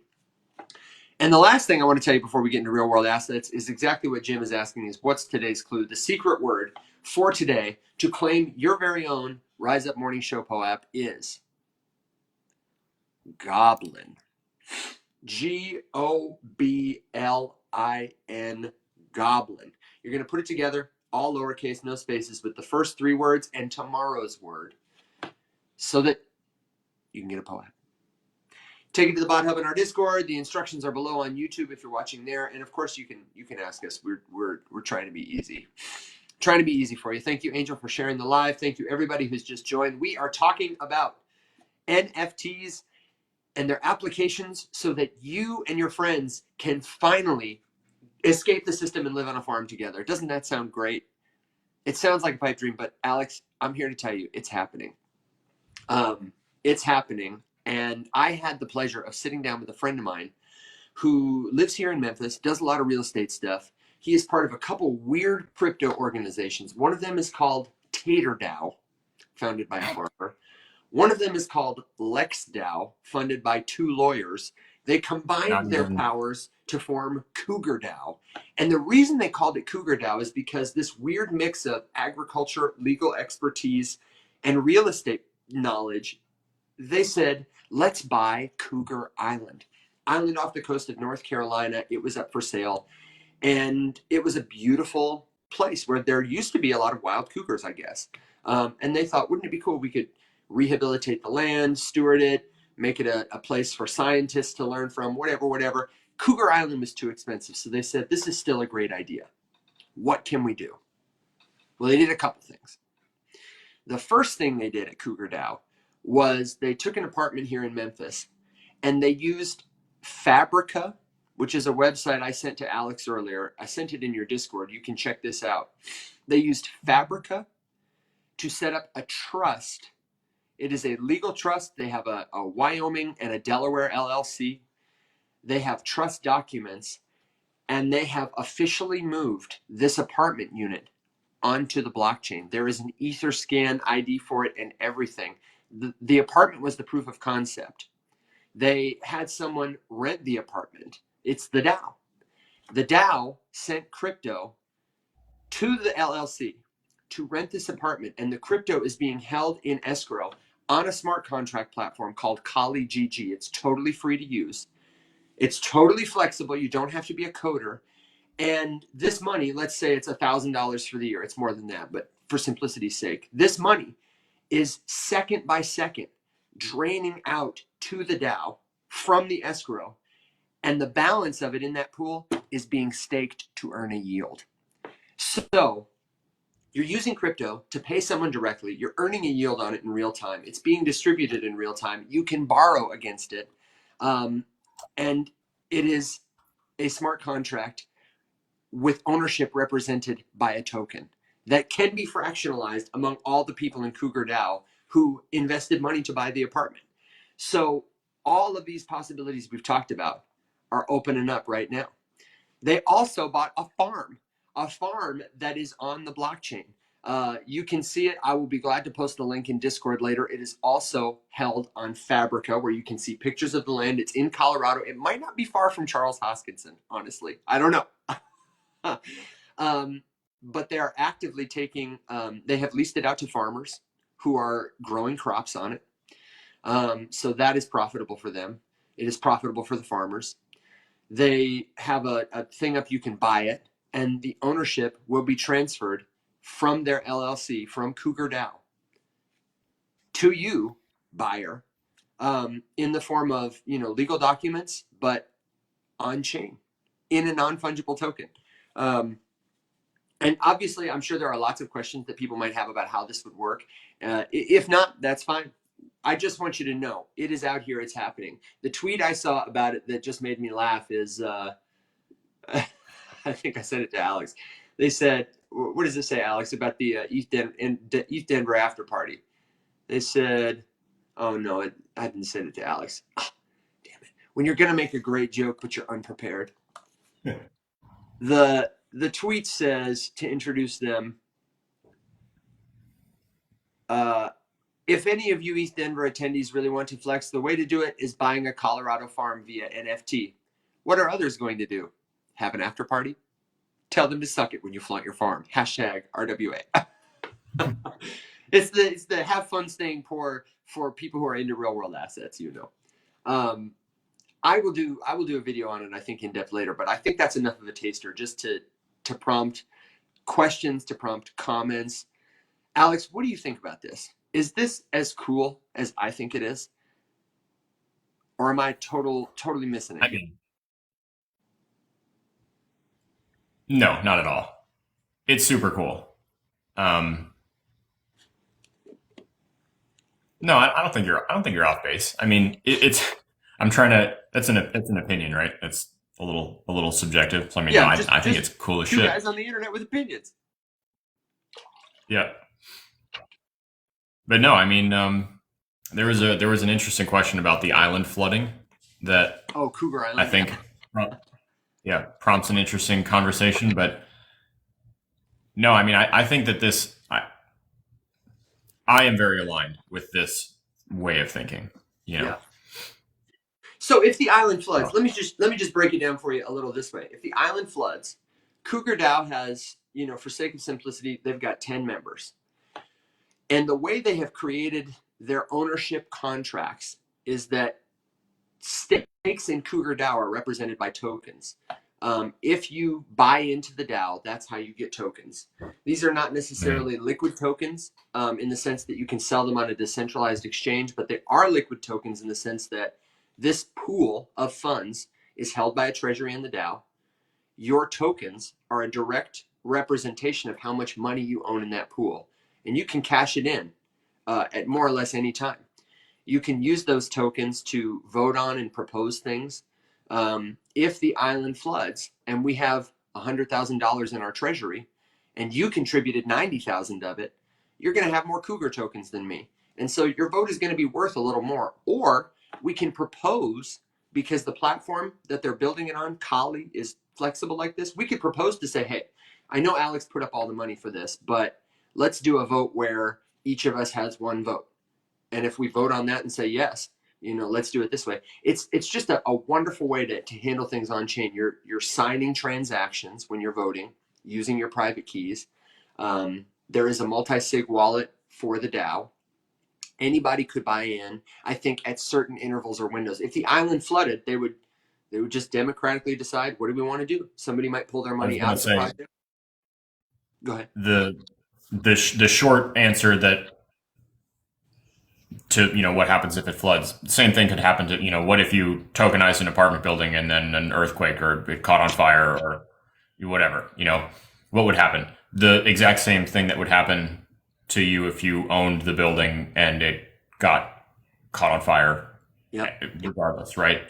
And the last thing I want to tell you before we get into real world assets is exactly what Jim is asking is what's today's clue? The secret word for today to claim your very own Rise Up Morning Show POAP is Goblin. Goblin. Goblin. You're going to put it together, all lowercase, no spaces, with the first three words and tomorrow's word so that you can get a POAP. Take it to the bot hub in our Discord. The instructions are below on YouTube if you're watching there, and of course you can ask us. We're trying to be easy, trying to be easy for you. Thank you, Angel, for sharing the live. Thank you, everybody who's just joined. We are talking about NFTs and their applications so that you and your friends can finally escape the system and live on a farm together. Doesn't that sound great? It sounds like a pipe dream, but Alex, I'm here to tell you it's happening. It's happening. And I had the pleasure of sitting down with a friend of mine who lives here in Memphis, does a lot of real estate stuff. He is part of a couple weird crypto organizations. One of them is called CougarDAO, founded by a farmer. One of them is called LexDAO, funded by two lawyers. They Not combined their even powers to form CougarDAO. And the reason they called it CougarDAO is because this weird mix of agriculture, legal expertise, and real estate knowledge, they said, let's buy Cougar Island. Island off the coast of North Carolina. It was up for sale. And it was a beautiful place where there used to be a lot of wild cougars, I guess. And they thought, wouldn't it be cool if we could rehabilitate the land, steward it, make it a place for scientists to learn from, whatever. Cougar Island was too expensive. So they said, this is still a great idea. What can we do? Well, they did a couple things. The first thing they did at CougarDAO was they took an apartment here in Memphis and they used Fabrica, which is a website I sent to Alex earlier. I sent it in your Discord. You can check this out. They used Fabrica to set up a trust. It is a legal trust. They have a Wyoming and a Delaware LLC. They have trust documents, and they have officially moved this apartment unit onto the blockchain. There is an Etherscan ID for it and everything. The apartment was the proof of concept. They had someone rent the apartment. It's the DAO. The DAO sent crypto to the LLC to rent this apartment, and the crypto is being held in escrow on a smart contract platform called Kali GG. It's totally free to use. It's totally flexible. You don't have to be a coder. And this money, let's say it's $1,000 for the year. It's more than that, but for simplicity's sake, this money is second by second draining out to the DAO from the escrow. And the balance of it in that pool is being staked to earn a yield. So you're using crypto to pay someone directly. You're earning a yield on it in real time. It's being distributed in real time. You can borrow against it. And it is a smart contract with ownership represented by a token that can be fractionalized among all the people in CougarDAO who invested money to buy the apartment. So all of these possibilities we've talked about are opening up right now. They also bought a farm that is on the blockchain. You can see it. I will be glad to post the link in Discord later. It is also held on Fabrica, where you can see pictures of the land. It's in Colorado. It might not be far from Charles Hoskinson, honestly. I don't know. But they are actively taking, they have leased it out to farmers who are growing crops on it. So that is profitable for them. It is profitable for the farmers. They have a thing up, you can buy it, and the ownership will be transferred from their LLC, from CougarDAO, to you, buyer, in the form of, legal documents, but on chain, in a non-fungible token. And obviously, I'm sure there are lots of questions that people might have about how this would work. If not, that's fine. I just want you to know it is out here. It's happening. The tweet I saw about it that just made me laugh is, I think I sent it to Alex. They said, what does it say, Alex, about the East Denver after party? They said, oh, no, I didn't send it to Alex. Oh, damn it. When you're going to make a great joke, but you're unprepared. The tweet says, to introduce them, if any of you East Denver attendees really want to flex, the way to do it is buying a Colorado farm via NFT. What are others going to do? Have an after party? Tell them to suck it when you flaunt your farm. Hashtag RWA. It's the have fun staying poor for people who are into real world assets, I will do a video on it, I think, in depth later, but I think that's enough of a taster just to prompt questions, to prompt comments. Alex, what do you think about this? Is this as cool as I think it is? Or am I totally missing it? I mean, no, not at all. It's super cool. No, I don't think you're off base. I mean, it's. I'm trying to. It's an opinion, right? It's a little subjective. So I mean, Yeah, no, I think it's cool as two shit. guys on the internet with opinions. Yeah. But no, I mean, there was an interesting question about the island flooding that Cougar Island. I think, prompts an interesting conversation. But no, I mean, I think that this, I am very aligned with this way of thinking. Yeah. So if the island floods, let me just break it down for you a little this way. If the island floods, CougarDAO has, for sake of simplicity, they've got 10 members. And the way they have created their ownership contracts is that stakes in CougarDAO are represented by tokens. If you buy into the DAO, that's how you get tokens. These are not necessarily liquid tokens in the sense that you can sell them on a decentralized exchange, but they are liquid tokens in the sense that this pool of funds is held by a treasury in the DAO. Your tokens are a direct representation of how much money you own in that pool. And you can cash it in at more or less any time. You can use those tokens to vote on and propose things. If the island floods and we have $100,000 in our treasury and you contributed 90,000 of it, you're going to have more Cougar tokens than me. And so your vote is going to be worth a little more. Or we can propose, because the platform that they're building it on, Kali, is flexible like this. We could propose to say, hey, I know Alex put up all the money for this, but let's do a vote where each of us has one vote. And if we vote on that and say yes, let's do it this way. It's just a wonderful way to handle things on chain. You're signing transactions when you're voting using your private keys. There is a multi-sig wallet for the DAO. Anybody could buy in, I think, at certain intervals or windows. If the island flooded, they would just democratically decide, what do we want to do? Somebody might pull their I was money going out to of the say project. Go ahead. the short answer that to what happens if it floods. Same thing could happen to what if you tokenized an apartment building and then an earthquake or it caught on fire or whatever. What would happen? The exact same thing that would happen to you if you owned the building and it got caught on fire. Yep. Regardless, right?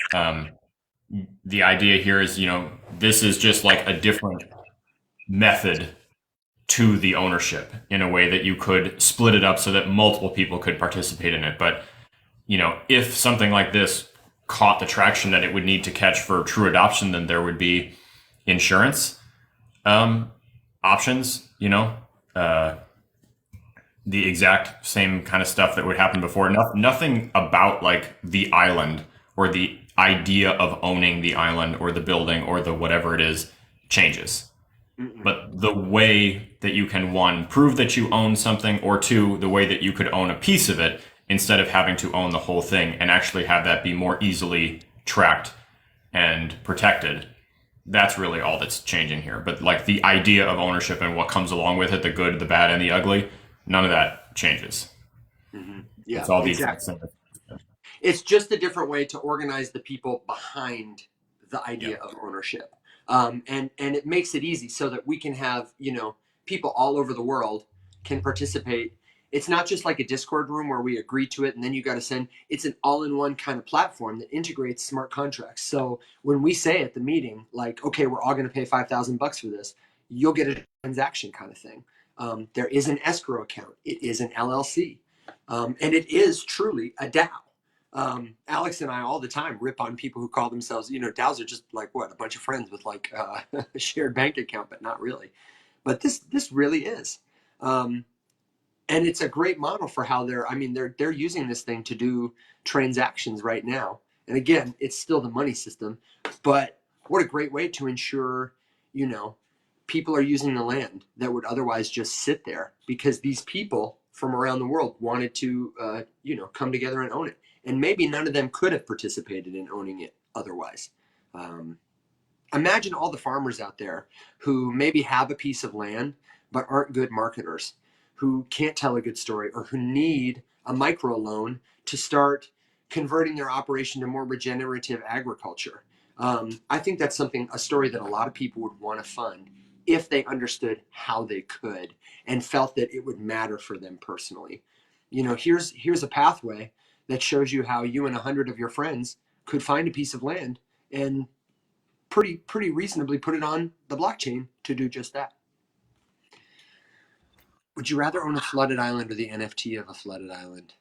The idea here is this is just like a different method to the ownership in a way that you could split it up so that multiple people could participate in it. But, if something like this caught the traction that it would need to catch for true adoption, then there would be insurance options, the exact same kind of stuff that would happen before. Nothing about like the island or the idea of owning the island or the building or the whatever it is changes. But the way that you can, one, prove that you own something, or two, the way that you could own a piece of it instead of having to own the whole thing and actually have that be more easily tracked and protected. That's really all that's changing here. But like the idea of ownership and what comes along with it, the good, the bad, and the ugly, none of that changes. Yeah, it's all the exactly. It's just a different way to organize the people behind the idea of ownership. And it makes it easy so that we can have, people all over the world can participate. It's not just like a Discord room where we agree to it and then you got to send. It's an all-in-one kind of platform that integrates smart contracts. So when we say at the meeting, like, okay, we're all going to pay $5,000 for this, you'll get a transaction kind of thing. There is an escrow account. It is an LLC. And it is truly a DAO. Alex and I all the time rip on people who call themselves, DAOs are just like what, a bunch of friends with like a shared bank account, but not really. But this really is, and it's a great model for how they're using this thing to do transactions right now. And again, it's still the money system, but what a great way to ensure, people are using the land that would otherwise just sit there because these people from around the world wanted to, come together and own it. And maybe none of them could have participated in owning it otherwise. Imagine all the farmers out there who maybe have a piece of land but aren't good marketers, who can't tell a good story, or who need a micro loan to start converting their operation to more regenerative agriculture. I think that's a story that a lot of people would want to fund if they understood how they could and felt that it would matter for them personally. Here's a pathway that shows you how you and 100 of your friends could find a piece of land and pretty reasonably put it on the blockchain to do just that. Would you rather own a flooded island or the NFT of a flooded island?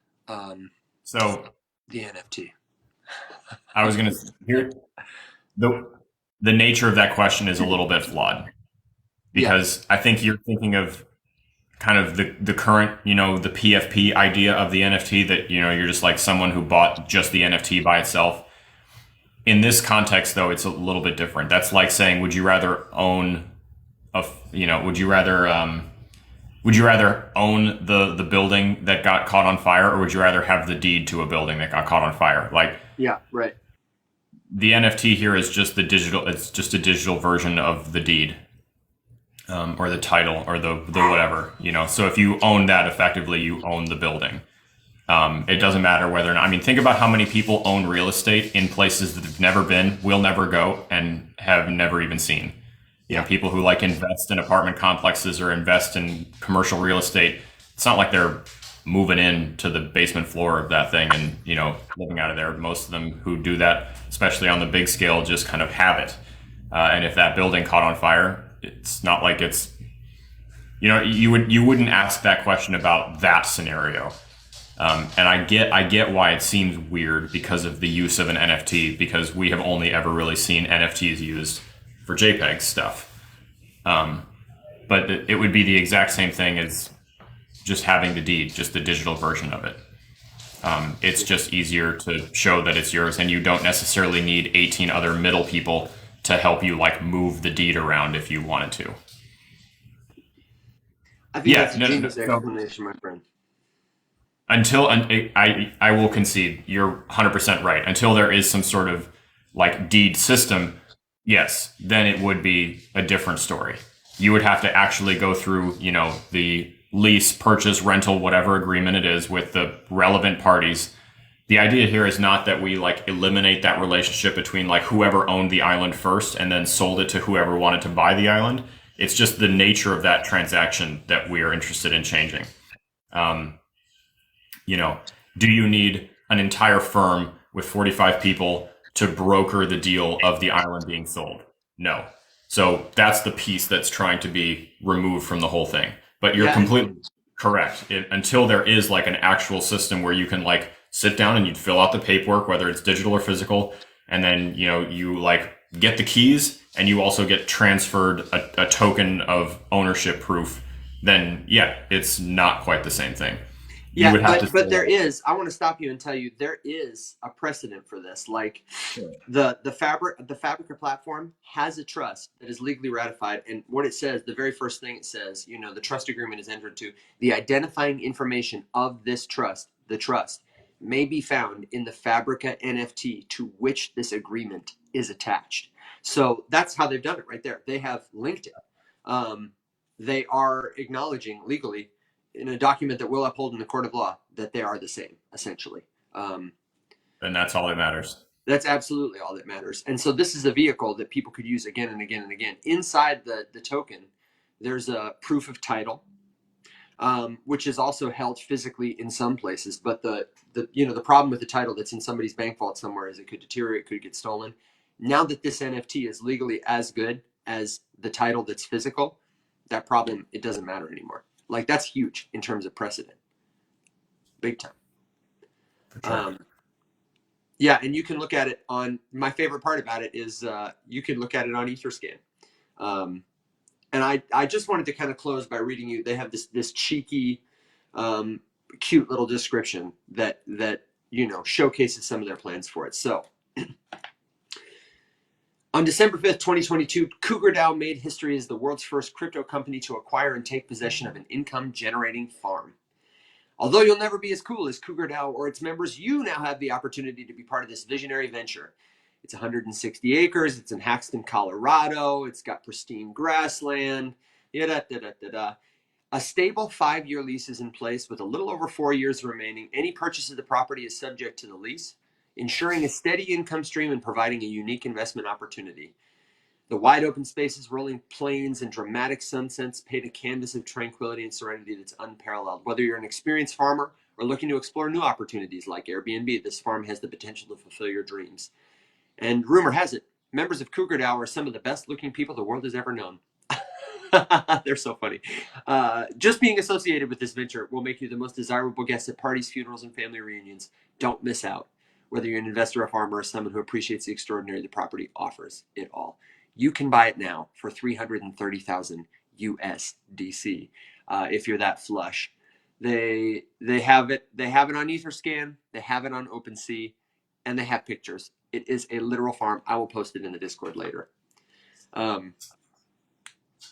So the NFT. I was going to hear the nature of that question is a little bit flawed because I think you're thinking of kind of the current, the PFP idea of the NFT that, you're just like someone who bought just the NFT by itself. In this context, though, it's a little bit different. That's like saying, would you rather own would you rather own the building that got caught on fire, or would you rather have the deed to a building that got caught on fire? Like, yeah, right. The NFT here is just it's just a digital version of the deed. Or the title or the whatever, So if you own that, effectively, you own the building. It doesn't matter whether or not. I mean, think about how many people own real estate in places that have never been, will never go, and have never even seen. People who like invest in apartment complexes or invest in commercial real estate. It's not like they're moving in to the basement floor of that thing and living out of there. Most of them who do that, especially on the big scale, just kind of have it. And if that building caught on fire, it's not like it's, you wouldn't ask that question about that scenario. And I get why it seems weird because of the use of an NFT, because we have only ever really seen NFTs used for JPEG stuff. But it would be the exact same thing as just having the deed, just the digital version of it. It's just easier to show that it's yours, and you don't necessarily need 18 other middle people to help you like move the deed around if you wanted to. I think that's a genius explanation, my friend. until I will concede you're 100% right. Until there is some sort of like deed system, yes, then it would be a different story. You would have to actually go through, the lease, purchase, rental, whatever agreement it is with the relevant parties. The idea here is not that we like eliminate that relationship between like whoever owned the island first and then sold it to whoever wanted to buy the island. It's just the nature of that transaction that we are interested in changing. Um, do you need an entire firm with 45 people to broker the deal of the island being sold? No. So that's the piece that's trying to be removed from the whole thing. But you're completely correct. Until there is like an actual system where you can like sit down and you'd fill out the paperwork, whether it's digital or physical, and then, you like get the keys and you also get transferred a token of ownership proof, then yeah, it's not quite the same thing. Yeah, but there is. I want to stop you and tell you there is a precedent for this. Like the Fabrica platform has a trust that is legally ratified, and what it says, the very first thing it says, the trust agreement is entered to. The identifying information of this trust, the trust, may be found in the Fabrica NFT to which this agreement is attached. So that's how they've done it right there. They have linked it. They are acknowledging legally in a document that will uphold in the court of law that they are the same, essentially. And that's all that matters. That's absolutely all that matters. And so this is a vehicle that people could use again and again and again. Inside the token, there's a proof of title, which is also held physically in some places. But the problem with the title that's in somebody's bank vault somewhere is it could deteriorate, could get stolen. Now that this NFT is legally as good as the title that's physical, that problem, it doesn't matter anymore. Like, that's huge in terms of precedent. Big time. For sure. Yeah, and you can look at it on, my favorite part about it is you can look at it on Etherscan. And I just wanted to kind of close by reading you, they have this cheeky, cute little description that showcases some of their plans for it. So, on December 5th, 2022, CougarDAO made history as the world's first crypto company to acquire and take possession of an income-generating farm. Although you'll never be as cool as CougarDAO or its members, you now have the opportunity to be part of this visionary venture. It's 160 acres. It's in Haxton, Colorado. It's got pristine grassland. A stable 5-year lease is in place with a little over 4 years remaining. Any purchase of the property is subject to the lease, ensuring a steady income stream and providing a unique investment opportunity. The wide open spaces, rolling plains, and dramatic sunsets paint a canvas of tranquility and serenity that's unparalleled. Whether you're an experienced farmer or looking to explore new opportunities like Airbnb, this farm has the potential to fulfill your dreams. And rumor has it, members of CougarDAO are some of the best looking people the world has ever known. They're so funny. Just being associated with this venture will make you the most desirable guest at parties, funerals, and family reunions. Don't miss out. Whether you're an investor, a farmer, or someone who appreciates the extraordinary the property offers, it all. You can buy it now for 330,000 USDC if you're that flush. They have it. They have it on Etherscan. They have it on OpenSea, and they have pictures. It is a literal farm. I will post it in the Discord later.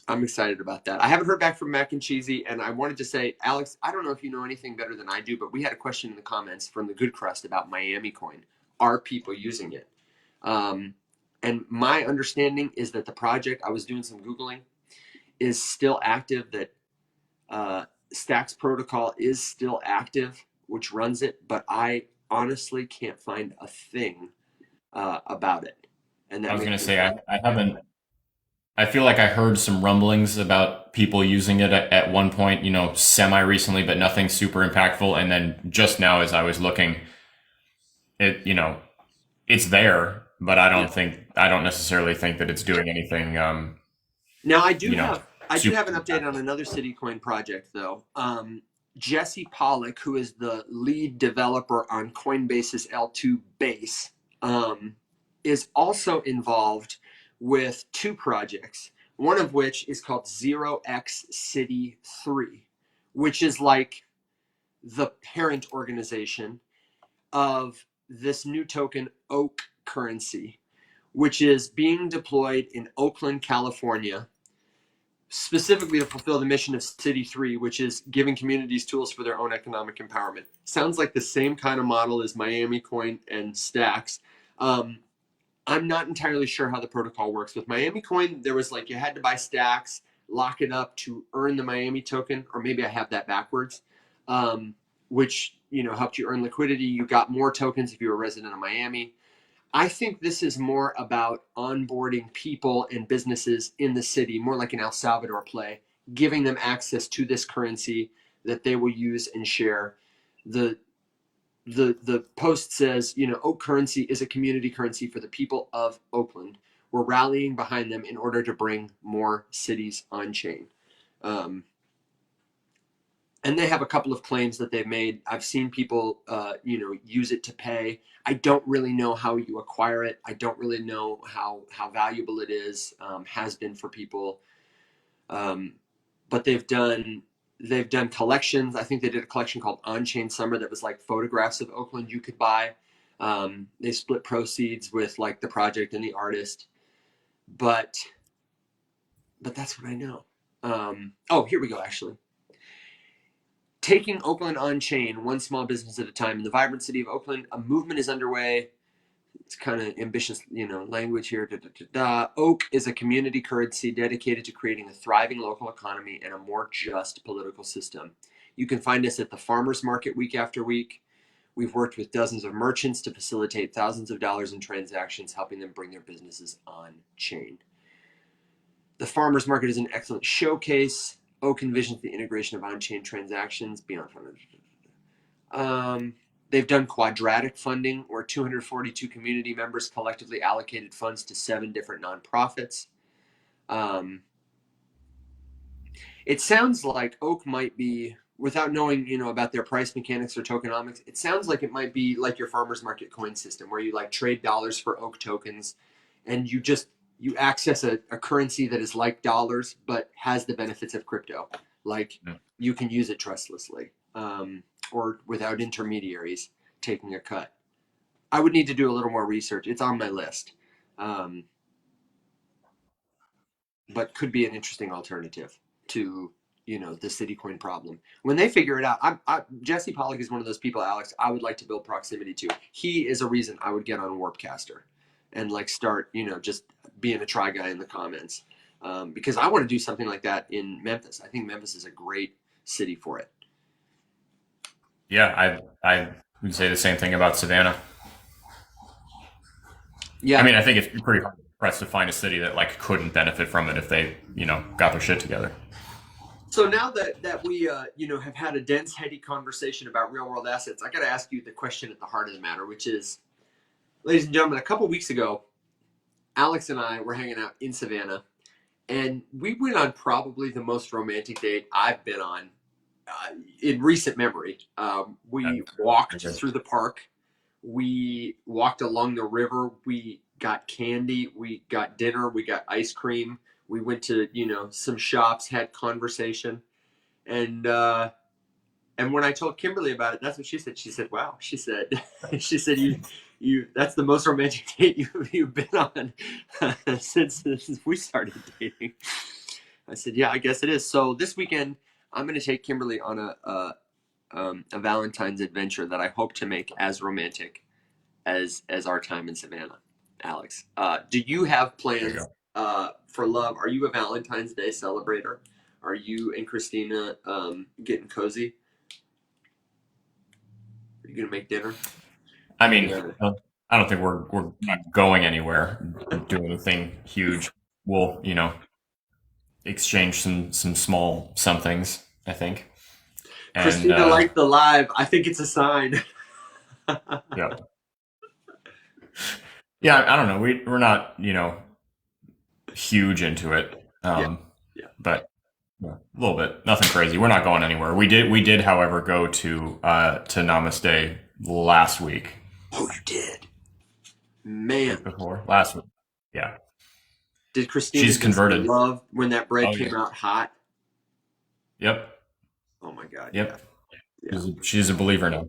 I'm excited about that. I haven't heard back from Mac and Cheesy, and I wanted to say, Alex, I don't know if you know anything better than I do, but we had a question in the comments from the Good Crust about Miami Coin. Are people using it? And my understanding is that the project, I was doing some Googling, is still active, that Stacks Protocol is still active, which runs it, but I honestly can't find a thing about it. And that I was going to say, I haven't. I feel like I heard some rumblings about people using it at one point, semi recently, but nothing super impactful. And then just now, as I was looking, it's there, but I don't necessarily think that it's doing anything. Now I do have an update on another Citycoin project though. Jesse Pollock, who is the lead developer on Coinbase's L2 base, is also involved with 2 projects, one of which is called 0x City 3, which is like the parent organization of this new token Oak currency, which is being deployed in Oakland, California, specifically to fulfill the mission of City 3, which is giving communities tools for their own economic empowerment. Sounds like the same kind of model as Miami Coin and Stacks. I'm not entirely sure how the protocol works. With Miami Coin, there was like you had to buy Stacks, lock it up to earn the Miami token, or maybe I have that backwards, which helped you earn liquidity. You got more tokens if you were a resident of Miami. I think this is more about onboarding people and businesses in the city, more like an El Salvador play, giving them access to this currency that they will use and share. The post says, Oak currency is a community currency for the people of Oakland. We're rallying behind them in order to bring more cities on chain. And they have a couple of claims that they've made. I've seen people, use it to pay. I don't really know how you acquire it. I don't really know how valuable it is, has been for people. But they've done collections. I think they did a collection called On-Chain Summer that was like photographs of Oakland you could buy. They split proceeds with like the project and the artist. But that's what I know. Here we go, actually. Taking Oakland on chain, one small business at a time. In the vibrant city of Oakland, a movement is underway. It's kind of ambitious, language here. Oak is a community currency dedicated to creating a thriving local economy and a more just political system. You can find us at the farmers market week after week. We've worked with dozens of merchants to facilitate thousands of dollars in transactions, helping them bring their businesses on chain. The farmers market is an excellent showcase. Oak envisions the integration of on-chain transactions beyond. They've done quadratic funding, where 242 community members collectively allocated funds to 7 different nonprofits. It sounds like Oak might be, without knowing, about their price mechanics or tokenomics, it sounds like it might be like your farmers market coin system, where you like trade dollars for Oak tokens, and you access a currency that is like dollars, but has the benefits of crypto. Like you can use it trustlessly, or without intermediaries taking a cut. I would need to do a little more research. It's on my list, but could be an interesting alternative to the Citicoin problem. When they figure it out, Jesse Pollock is one of those people, Alex, I would like to build proximity to. He is a reason I would get on Warpcaster and like start, just being a try guy in the comments, because I want to do something like that in Memphis. I think Memphis is a great city for it. Yeah, I would say the same thing about Savannah. Yeah, I mean, I think it's pretty hard pressed to find a city that like couldn't benefit from it if they, got their shit together. So now that we have had a dense, heady conversation about real world assets, I got to ask you the question at the heart of the matter, which is, ladies and gentlemen, a couple weeks ago, Alex and I were hanging out in Savannah, and we went on probably the most romantic date I've been on in recent memory. We walked through the park. We walked along the river. We got candy. We got dinner. We got ice cream. We went to, some shops, had conversation. And when I told Kimberly about it, that's what she said. She said, wow. She said, that's the most romantic date you've been on since we started dating. I said, yeah, I guess it is. So this weekend, I'm going to take Kimberly on a Valentine's adventure that I hope to make as romantic as our time in Savannah. Alex, do you have plans for love? Are you a Valentine's Day celebrator? Are you and Christina getting cozy? Are you going to make dinner? I mean, I don't think we're not going anywhere, doing anything huge. We'll, exchange some small somethings, I think. And, Christina liked the live. I think it's a sign. Yeah. Yeah, I don't know. We're not, huge into it. But a little bit. Nothing crazy. We're not going anywhere. We did, however, go to Namaste last week. Oh, you did? Man. Before last week. Yeah. Did Christina She's converted. Love when that bread came out hot? Yep. Oh my God. Yep. Yeah. She's a believer now.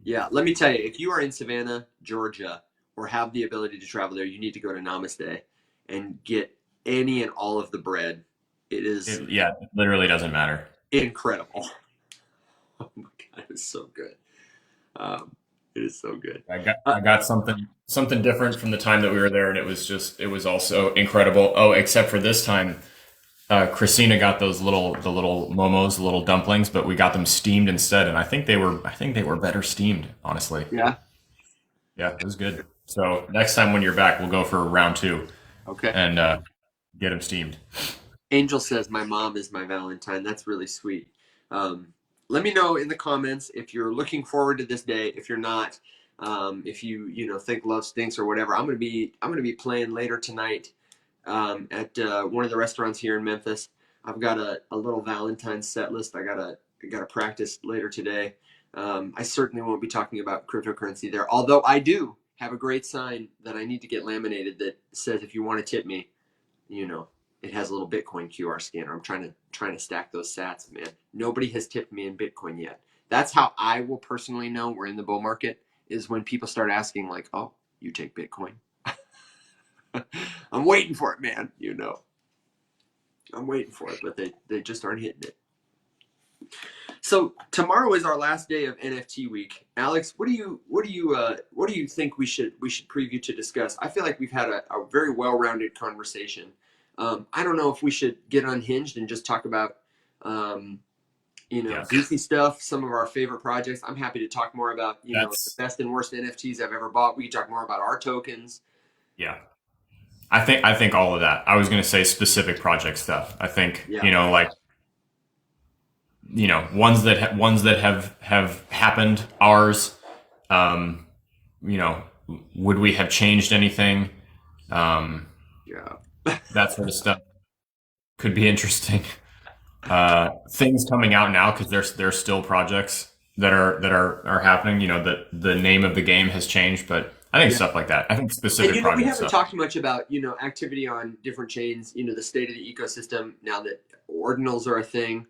Yeah. Let me tell you, if you are in Savannah, Georgia, or have the ability to travel there, you need to go to Namaste and get any and all of the bread It is It literally doesn't matter. incredible. Oh my God, it's so good. Um, it is so good. I got something different from the time that we were there, and it was also incredible. Oh, except for this time, Christina got the little momos, the little dumplings, but we got them steamed instead, and I think they were better steamed, honestly. Yeah. Yeah, it was good. So next time when you're back, we'll go for round two Okay. and get them steamed. Angel says my mom is my Valentine. That's really sweet. Um, Let me know in the comments if you're looking forward to this day. If you're not, if you think love stinks or whatever, I'm gonna be playing later tonight at one of the restaurants here in Memphis. I've got a little Valentine's set list. I gotta practice later today. I certainly won't be talking about cryptocurrency there, although I do have a great sign that I need to get laminated that says if you want to tip me, you know, it has a little Bitcoin QR scanner. I'm trying to stack those sats, man. Nobody has tipped me in Bitcoin yet. That's how I will personally know we're in the bull market, is when people start asking like, "Oh, you take Bitcoin?" I'm waiting for it, man. I'm waiting for it, but they just aren't hitting it. So tomorrow is our last day of NFT week. Alex, what do you think we should preview to discuss? I feel like we've had a very well-rounded conversation. I don't know if we should get unhinged and just talk about um, Yes, goofy stuff, some of our favorite projects. I'm happy to talk more about the that's best and worst NFTs I've ever bought. We can talk more about our tokens. yeah. I think all of that. I was going to say specific project stuff. I think Yeah, like ones that have happened. Ours, um, you know, would we have changed anything? Um, yeah, that sort of stuff could be interesting. Things coming out now because there's still projects that are happening. The name of the game has changed, but I think yeah. stuff like that. I think And specific we project haven't stuff. talked much about activity on different chains. The state of the ecosystem now that ordinals are a thing.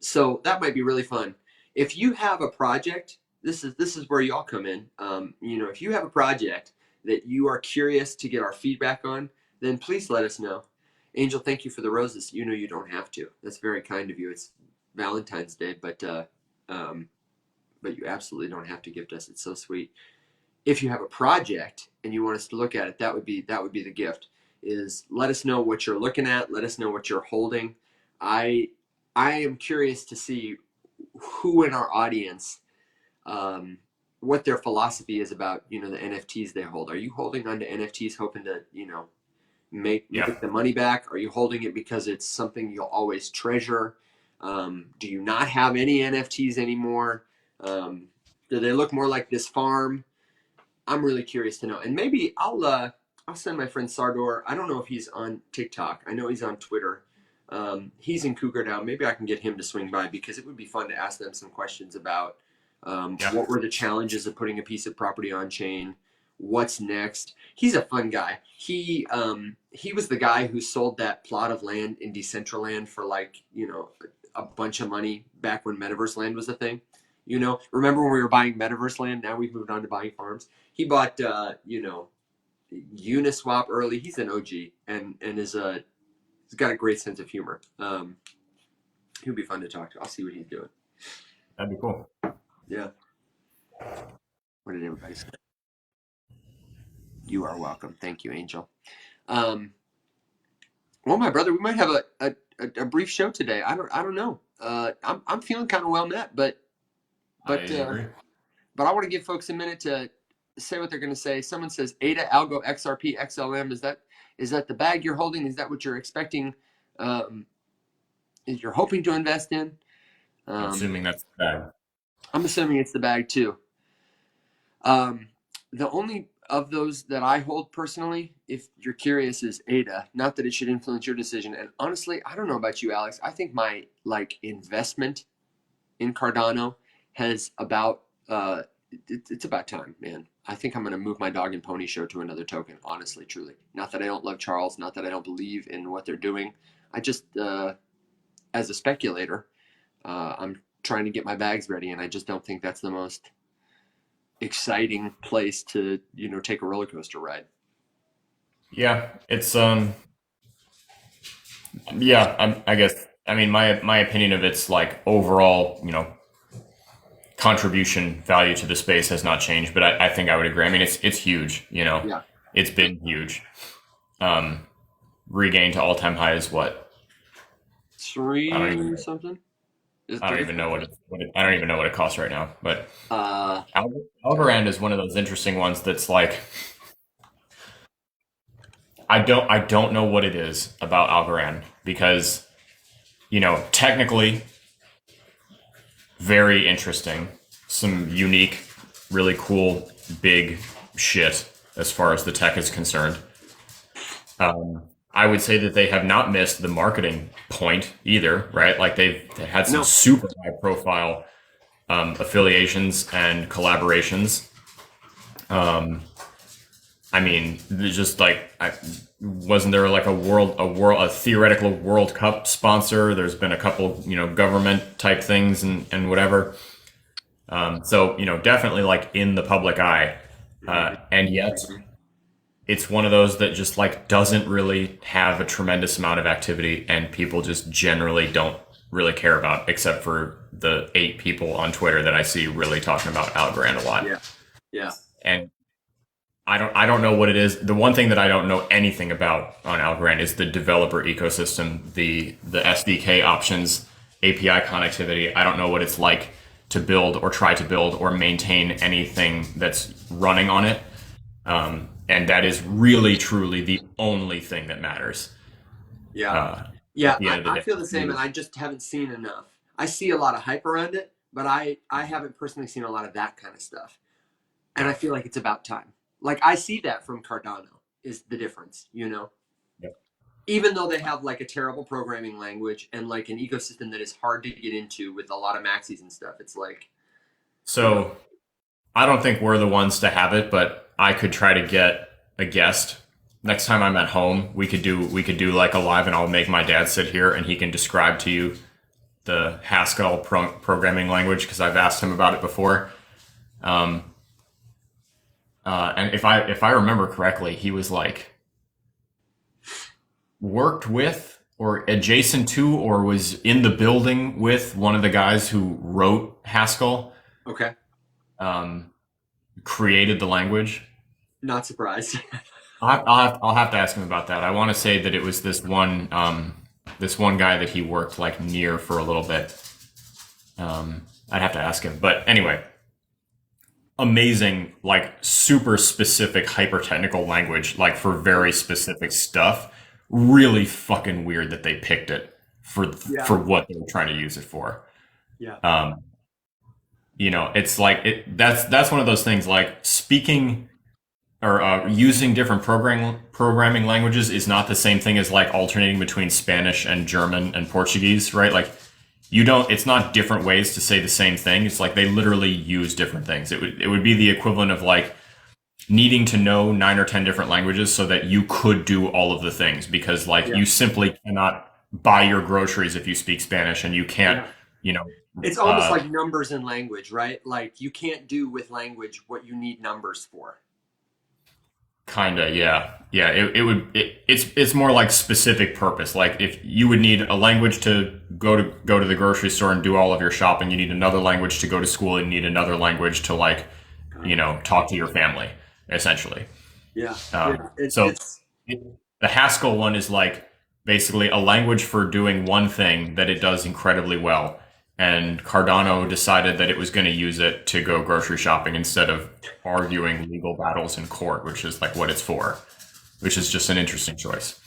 So that might be really fun. If you have a project, this is where y'all come in. If you have a project that you are curious to get our feedback on, then please let us know. Angel, thank you for the roses. You don't have to. That's very kind of you. It's Valentine's Day, um, but you absolutely don't have to gift us. It's so sweet. If you have a project and you want us to look at it, that would be the gift. Is let us know what you're looking at. Let us know what you're holding. I I am curious to see who in our audience, um, what their philosophy is about the NFTs they hold. Are you holding on to NFTs hoping to Yeah, make the money back? Are you holding it because it's something you'll always treasure? Do you not have any NFTs anymore? Do they look more like this farm? I'm really curious to know, and maybe I'll send my friend Sardor. I don't know if he's on TikTok. I know he's on Twitter. He's in CougarDAO. Maybe I can get him to swing by because it would be fun to ask them some questions about yeah, what were the challenges of putting a piece of property on chain. What's next? He's a fun guy. He was the guy who sold that plot of land in Decentraland for like a bunch of money back when Metaverse Land was a thing. Remember when we were buying Metaverse Land? Now we've moved on to buying farms. He bought Uniswap early. He's an OG and he's got a great sense of humor. He'll be fun to talk to. I'll see what he's doing. that'd be cool. Yeah. What did everybody say? You are welcome. Thank you, Angel. Um, well, my brother, we might have a brief show today. I don't know. I'm feeling kind of well met, but I but agree. but I want to give folks a minute to say what they're going to say. Someone says ADA, Algo, XRP, XLM. Is that the bag you're holding? Is that what you're expecting? Is you're hoping to invest in? I'm Um, assuming that's bad. I'm assuming it's the bag too. Um, the only of those that I hold personally, if you're curious, is ADA. Not that it should influence your decision. And honestly, I don't know about you, Alex. I think my investment in Cardano has about it's about time, man. I think I'm going to move my dog and pony show to another token. Honestly, truly. Not that I don't love Charles. Not that I don't believe in what they're doing. I just, as a speculator, I'm trying to get my bags ready, and I just don't think that's the most exciting place to take a roller coaster ride. Yeah, it's Yeah, I guess. I mean, my opinion of its like overall, contribution value to the space has not changed, but I think I would agree. I mean, it's huge. Yeah. It's been huge. Um, Regained to all time highs. What? I don't even Three know. something? Is it I don't three even know something? I don't even know what it costs right now. But Uh, Algorand is one of those interesting ones that's like I don't know what it is about Algorand because technically very interesting, some unique, really cool, big shit as far as the tech is concerned. I would say that they have not missed the marketing point either, right? Like they had some no. super high profile affiliations and collaborations. I mean, just like wasn't there like a theoretical World Cup sponsor? There's been a couple government type things and whatever. So definitely like in the public eye, and yet it's one of those that just like doesn't really have a tremendous amount of activity, and people just generally don't really care about, except for the 8 people on Twitter that I see really talking about Algorand a lot. Yeah. Yeah. And I don't know what it is. The one thing that I don't know anything about on Algorand is the developer ecosystem, the SDK options, API connectivity. I don't know what it's like to build or try to build or maintain anything that's running on it. And that is really truly the only thing that matters Yeah. uh, Yeah. at the end of the I day. feel the same, and I just haven't seen enough. I see a lot of hype around it, but I haven't personally seen a lot of that kind of stuff. And I Yeah. feel like it's about time. Like I see that from Cardano is the difference, you know? Yeah. Even though they have like a terrible programming language and like an ecosystem that is hard to get into with a lot of maxis and stuff, it's like, you know, So I don't think we're the ones to have it, but I could try to get a guest. Next time I'm at home, we could do like a live, and I'll make my dad sit here and he can describe to you the Haskell programming language because I've asked him about it before. Um, and if I remember correctly, he was like worked with or adjacent to or was in the building with one of the guys who wrote Haskell, okay, um, created the language. not surprised. I'll have to ask him about that. I want to say that it was this one guy that he worked like near for a little bit. I'd have to ask him, but anyway, amazing, like super specific, hyper technical language, like for very specific stuff. Really fucking weird that they picked it Yeah, for what they were trying to use it for. yeah, Um, it's like that's one of those things like speaking or using different programming languages is not the same thing as like alternating between Spanish and German and Portuguese, right? Like you don't. It's not different ways to say the same thing. It's like they literally use different things. It would be the equivalent of like needing to know 9 or 10 different languages so that you could do all of the things because like yeah, you simply cannot buy your groceries if you speak Spanish, and you can't, yeah. you know, It's almost uh, like numbers and language, right? Like you can't do with language what you need numbers for. kinda, yeah, yeah. It's more like specific purpose. Like if you would need a language to go to the grocery store and do all of your shopping, you need another language to go to school, and you need another language to like, talk to your family, essentially. Yeah, yeah. Um, so it, the Haskell one is like basically a language for doing one thing that it does incredibly well. And Cardano decided that it was going to use it to go grocery shopping instead of arguing legal battles in court, which is like what it's for, which is just an interesting choice.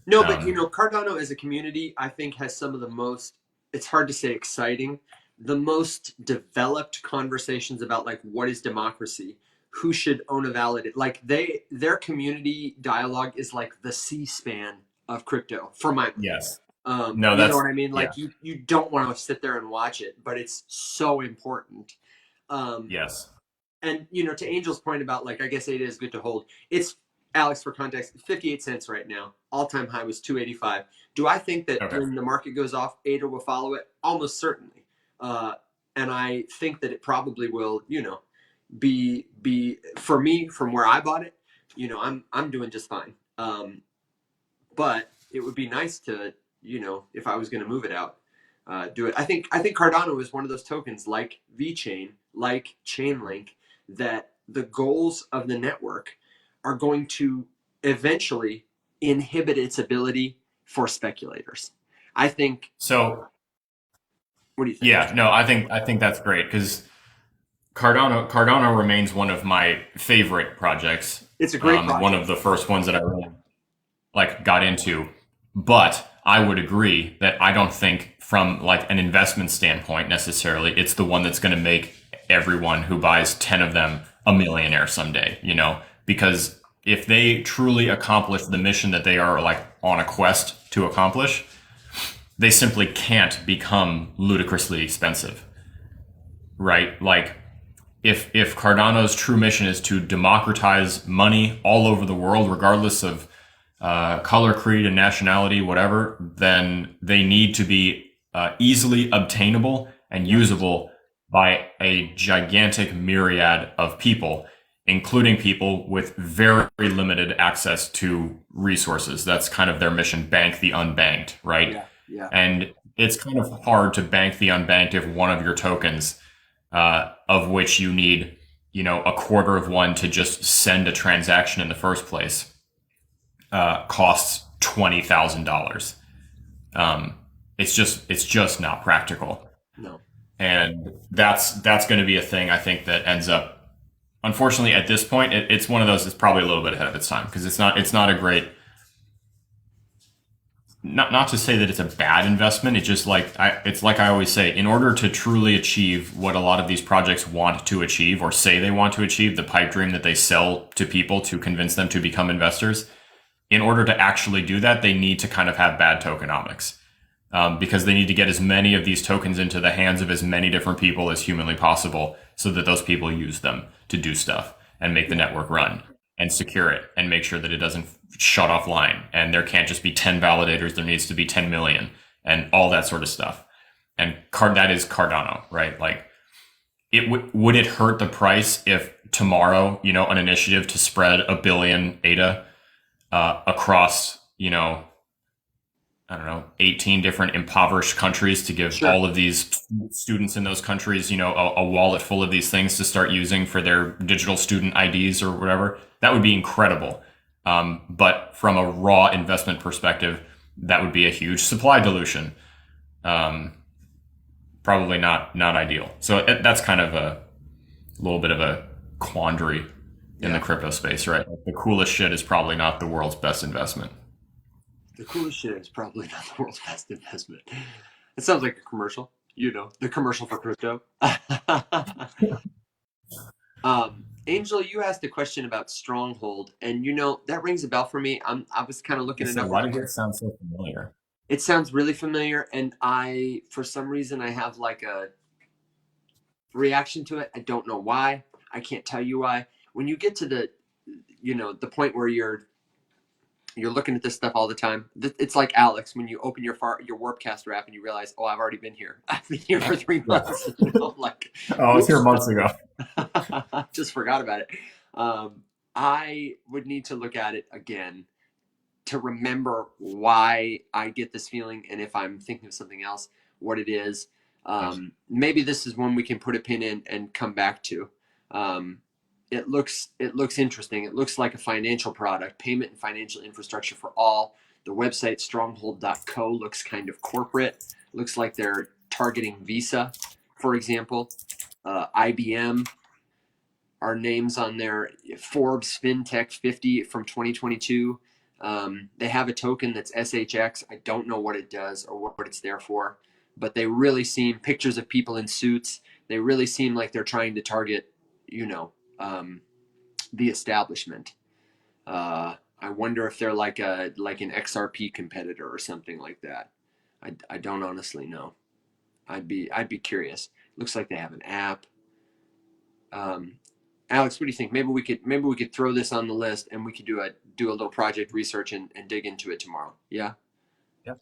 No, but Um, Cardano as a community, I think has some of the most. It's hard to say exciting, the most developed conversations about like what is democracy, who should own a valid. Like their community dialogue is like the C-SPAN of crypto for my money. yes. No, You know that's, what I mean? yeah. Like you don't want to sit there and watch it, but it's so important. Um, Yes. and to Angel's point about like I guess ADA is good to hold. It's Alex for context, 58 cents right now. All time high was 285. Do I think that Okay. when the market goes off, ADA will follow it? Almost certainly. Uh, and I think that it probably will. Be for me from where I bought it. I'm doing just fine. But it would be nice to if I was going to move it out, do it. I think Cardano is one of those tokens like VeChain, like Chainlink, that the goals of the network are going to eventually inhibit its ability for speculators. I think. So What do you think? yeah, no, I think that's great because Cardano remains one of my favorite projects. It's a great One project. of the first ones that I really got into. But I would agree that I don't think from like an investment standpoint necessarily it's the one that's going to make everyone who buys 10 of them a millionaire someday, because if they truly accomplish the mission that they are like on a quest to accomplish, they simply can't become ludicrously expensive, right? Like if Cardano's true mission is to democratize money all over the world, regardless of color, creed, and nationality, whatever, then they need to be easily obtainable and usable by a gigantic myriad of people, including people with very limited access to resources. That's kind of their mission: bank the unbanked, right? Yeah, yeah. And it's kind of hard to bank the unbanked if one of your tokens, of which you need, a quarter of one to just send a transaction in the first place, costs $20,000. It's just not practical, No. and that's going to be a thing I think that ends up. Unfortunately, at this point, it's one of those that's probably a little bit ahead of its time because it's not a great. Not to say that it's a bad investment. It's just it's like I always say, in order to truly achieve what a lot of these projects want to achieve or say they want to achieve, the pipe dream that they sell to people to convince them to become investors, in order to actually do that, they need to kind of have bad tokenomics, because they need to get as many of these tokens into the hands of as many different people as humanly possible so that those people use them to do stuff and make the network run and secure it and make sure that it doesn't shut offline. And there can't just be 10 validators. There needs to be 10 million and all that sort of stuff. And that is Cardano, right? Like, would it hurt the price if tomorrow, an initiative to spread 1 billion ADA across, I don't know, 18 different impoverished countries to give all of these students in those countries, a wallet full of these things to start using for their digital student IDs or whatever? That would be incredible. But from a raw investment perspective, that would be a huge supply dilution. Probably not ideal. So that's kind of a little bit of a quandary in the crypto space, right? The coolest shit is probably not the world's best investment. The coolest shit is probably not the world's best investment. It sounds like a commercial, the commercial for crypto. Angel, you asked a question about Stronghold, and that rings a bell for me. I was kind of looking it up. Why does it sound so familiar? It sounds really familiar, and for some reason, I have like a reaction to it. I don't know why. I can't tell you why. When you get to the point where you're looking at this stuff all the time. It's like Alex when you open your Warpcaster app and you realize, oh, I've already been here. I've been here for 3 months. Like, I was here months ago. Just forgot about it. I would need to look at it again to remember why I get this feeling, and if I'm thinking of something else, what it is. Maybe this is one we can put a pin in and come back to. It looks interesting. It looks like a financial product, payment and financial infrastructure for all. The website stronghold.co looks kind of corporate. Looks like they're targeting Visa, for example. IBM are names on their Forbes FinTech 50 from 2022. They have a token that's SHX. I don't know what it does or what it's there for, but they really seem pictures of people in suits. They really seem like they're trying to target, the establishment. I wonder if they're like an XRP competitor or something like that. I don't honestly know. I'd be curious. Looks like they have an app. Alex, what do you think? Maybe we could throw this on the list and we could do a little project research and dig into it tomorrow. Yeah. Yeah.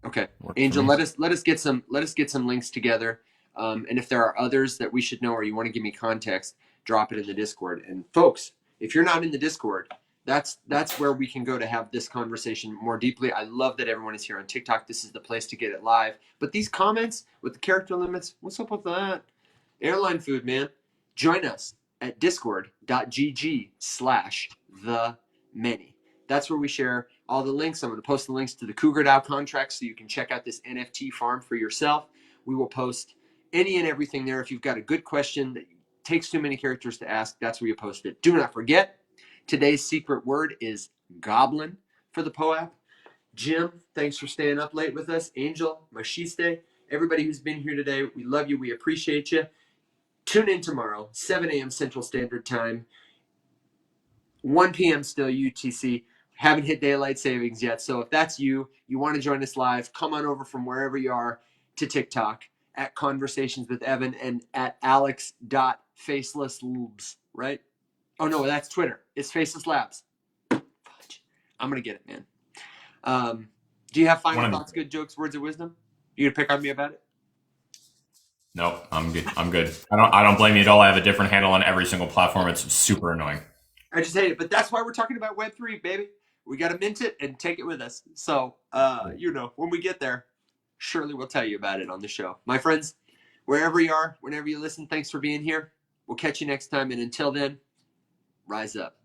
Okay. Angel, let us get some links together. And if there are others that we should know or you want to give me context, drop it in the Discord. And folks, if you're not in the Discord, That's where we can go to have this conversation more deeply. I love that everyone is here on TikTok. This is the place to get it live. But these comments with the character limits, what's up with that? Airline food, man. Join us at discord.gg/the-many. That's where we share all the links. I'm going to post the links to the CougarDAO contracts so you can check out this NFT farm for yourself. We will post any and everything there. If you've got a good question that takes too many characters to ask, that's where you post it. Do not forget, today's secret word is goblin for the POAP. Jim, thanks for staying up late with us. Angel, Mashiste, everybody who's been here today, we love you. We appreciate you. Tune in tomorrow, 7 a.m. Central Standard Time, 1 p.m. still UTC. Haven't hit daylight savings yet. So if that's you, you want to join us live, come on over from wherever you are to TikTok at Conversations with Evan and at alex.facelesslabs, right? Oh, no, that's Twitter. It's Faceless Labs. Fudge. I'm going to get it, man. Do you have final thoughts, good jokes, words of wisdom? You going to pick on me about it? No, I'm good. I'm good. I don't blame you at all. I have a different handle on every single platform. It's super annoying. I just hate it. But that's why we're talking about Web3, baby. We got to mint it and take it with us. So, when we get there, surely we'll tell you about it on the show. My friends, wherever you are, whenever you listen, thanks for being here. We'll catch you next time. And until then, rise up.